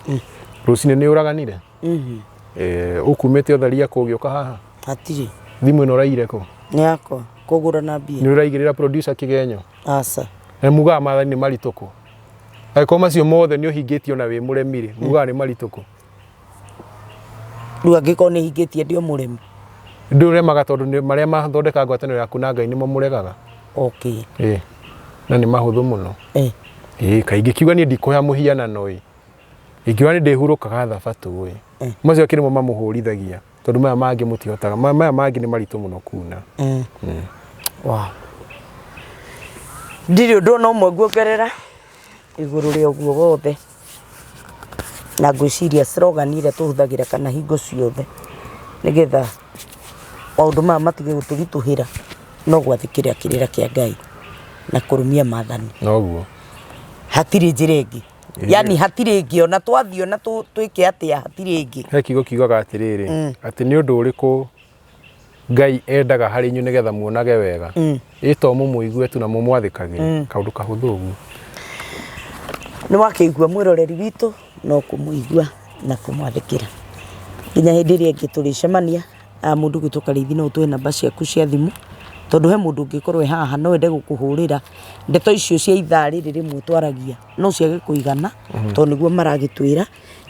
rucini ni uraganire ukumete otharia kugiuka haha hatiri thimu ino raire ko ni yako kugura na bia ni uraigirira producer kigenyo asa muga maathani ni marito ko aiko macio mothe ni uhingitio na wi muremire muga ni marito ko ruga giko ni hingitie ndio muremi nduremaga tondu ni maria mathondeka ngwataniro yaku na Ngai ni mo muregaga okay na ni mahuthu muno kaingi kiuga ni ndikoya muhiana noi ingiwa ni ndihurukaga thabatu macio kirimo mamuhurithagia tondu maya mangi mutihotaga maya mangi ni marito muno kuna wow ndirio ndona umwe guokerera iguru ri oguo gothe na ngwiciria slogan ire tuhuthagira kana hingo ciothe nigetha maundu maya matige gutugituhira no gwathikiria kirira kia Ngai na kurumia maathani noguo hatiri njira ingi yani hatiri ingi ona twathio na twike atia hatiri ingi he kigo kiugaga atiriri ati ni undu uriku Ngai endaga hari inyu nigetha muonage wega ito mumuigue tu na mumwathikagire kaundu kahuthu uguo ni wakigua mwiroreri witu no kumuigua na kumwathikira nginya hindi iri ingi turicemania mundu gitukaraithi no twe namba ciaku cia thimu tondu he mundu ungikorwo haha no ende gukuhurira ndeto icio cia ithaa riri rimwe twaragia no ciage kuigana tondu niguo maragitwira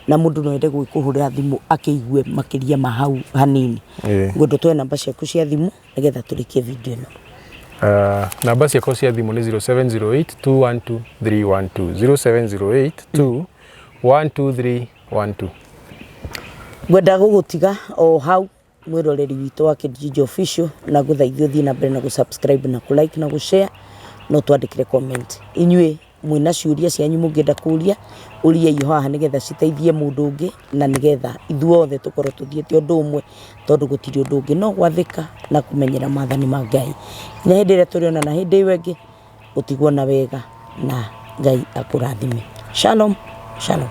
na mundu no ende gukuhurira thimu akiigue makiria mahau hanini ngundu twe namba ciaku cia thimu nigetha turikie video ino namba ciaku cia thimu ni 0708212312 0708212312 ngwenda gugutiga o hau mwiroreri witu wa Kijiji Official na guthaithio thii na mbere na gusubscribe na kulike na gushare no twandikire comment inyue mwina ciuria cianyu mungienda kuria uria iyo haha nigetha citeithie mundu ungi na nigetha ithuothe tukorwo tuthiete undu umwe tondu gutiri undu ungi no gwathika na kumenyera maathani ma Ngai na hindi ria turiona na hindi wengi utigwo na wega na Ngai akurathime shalom shalom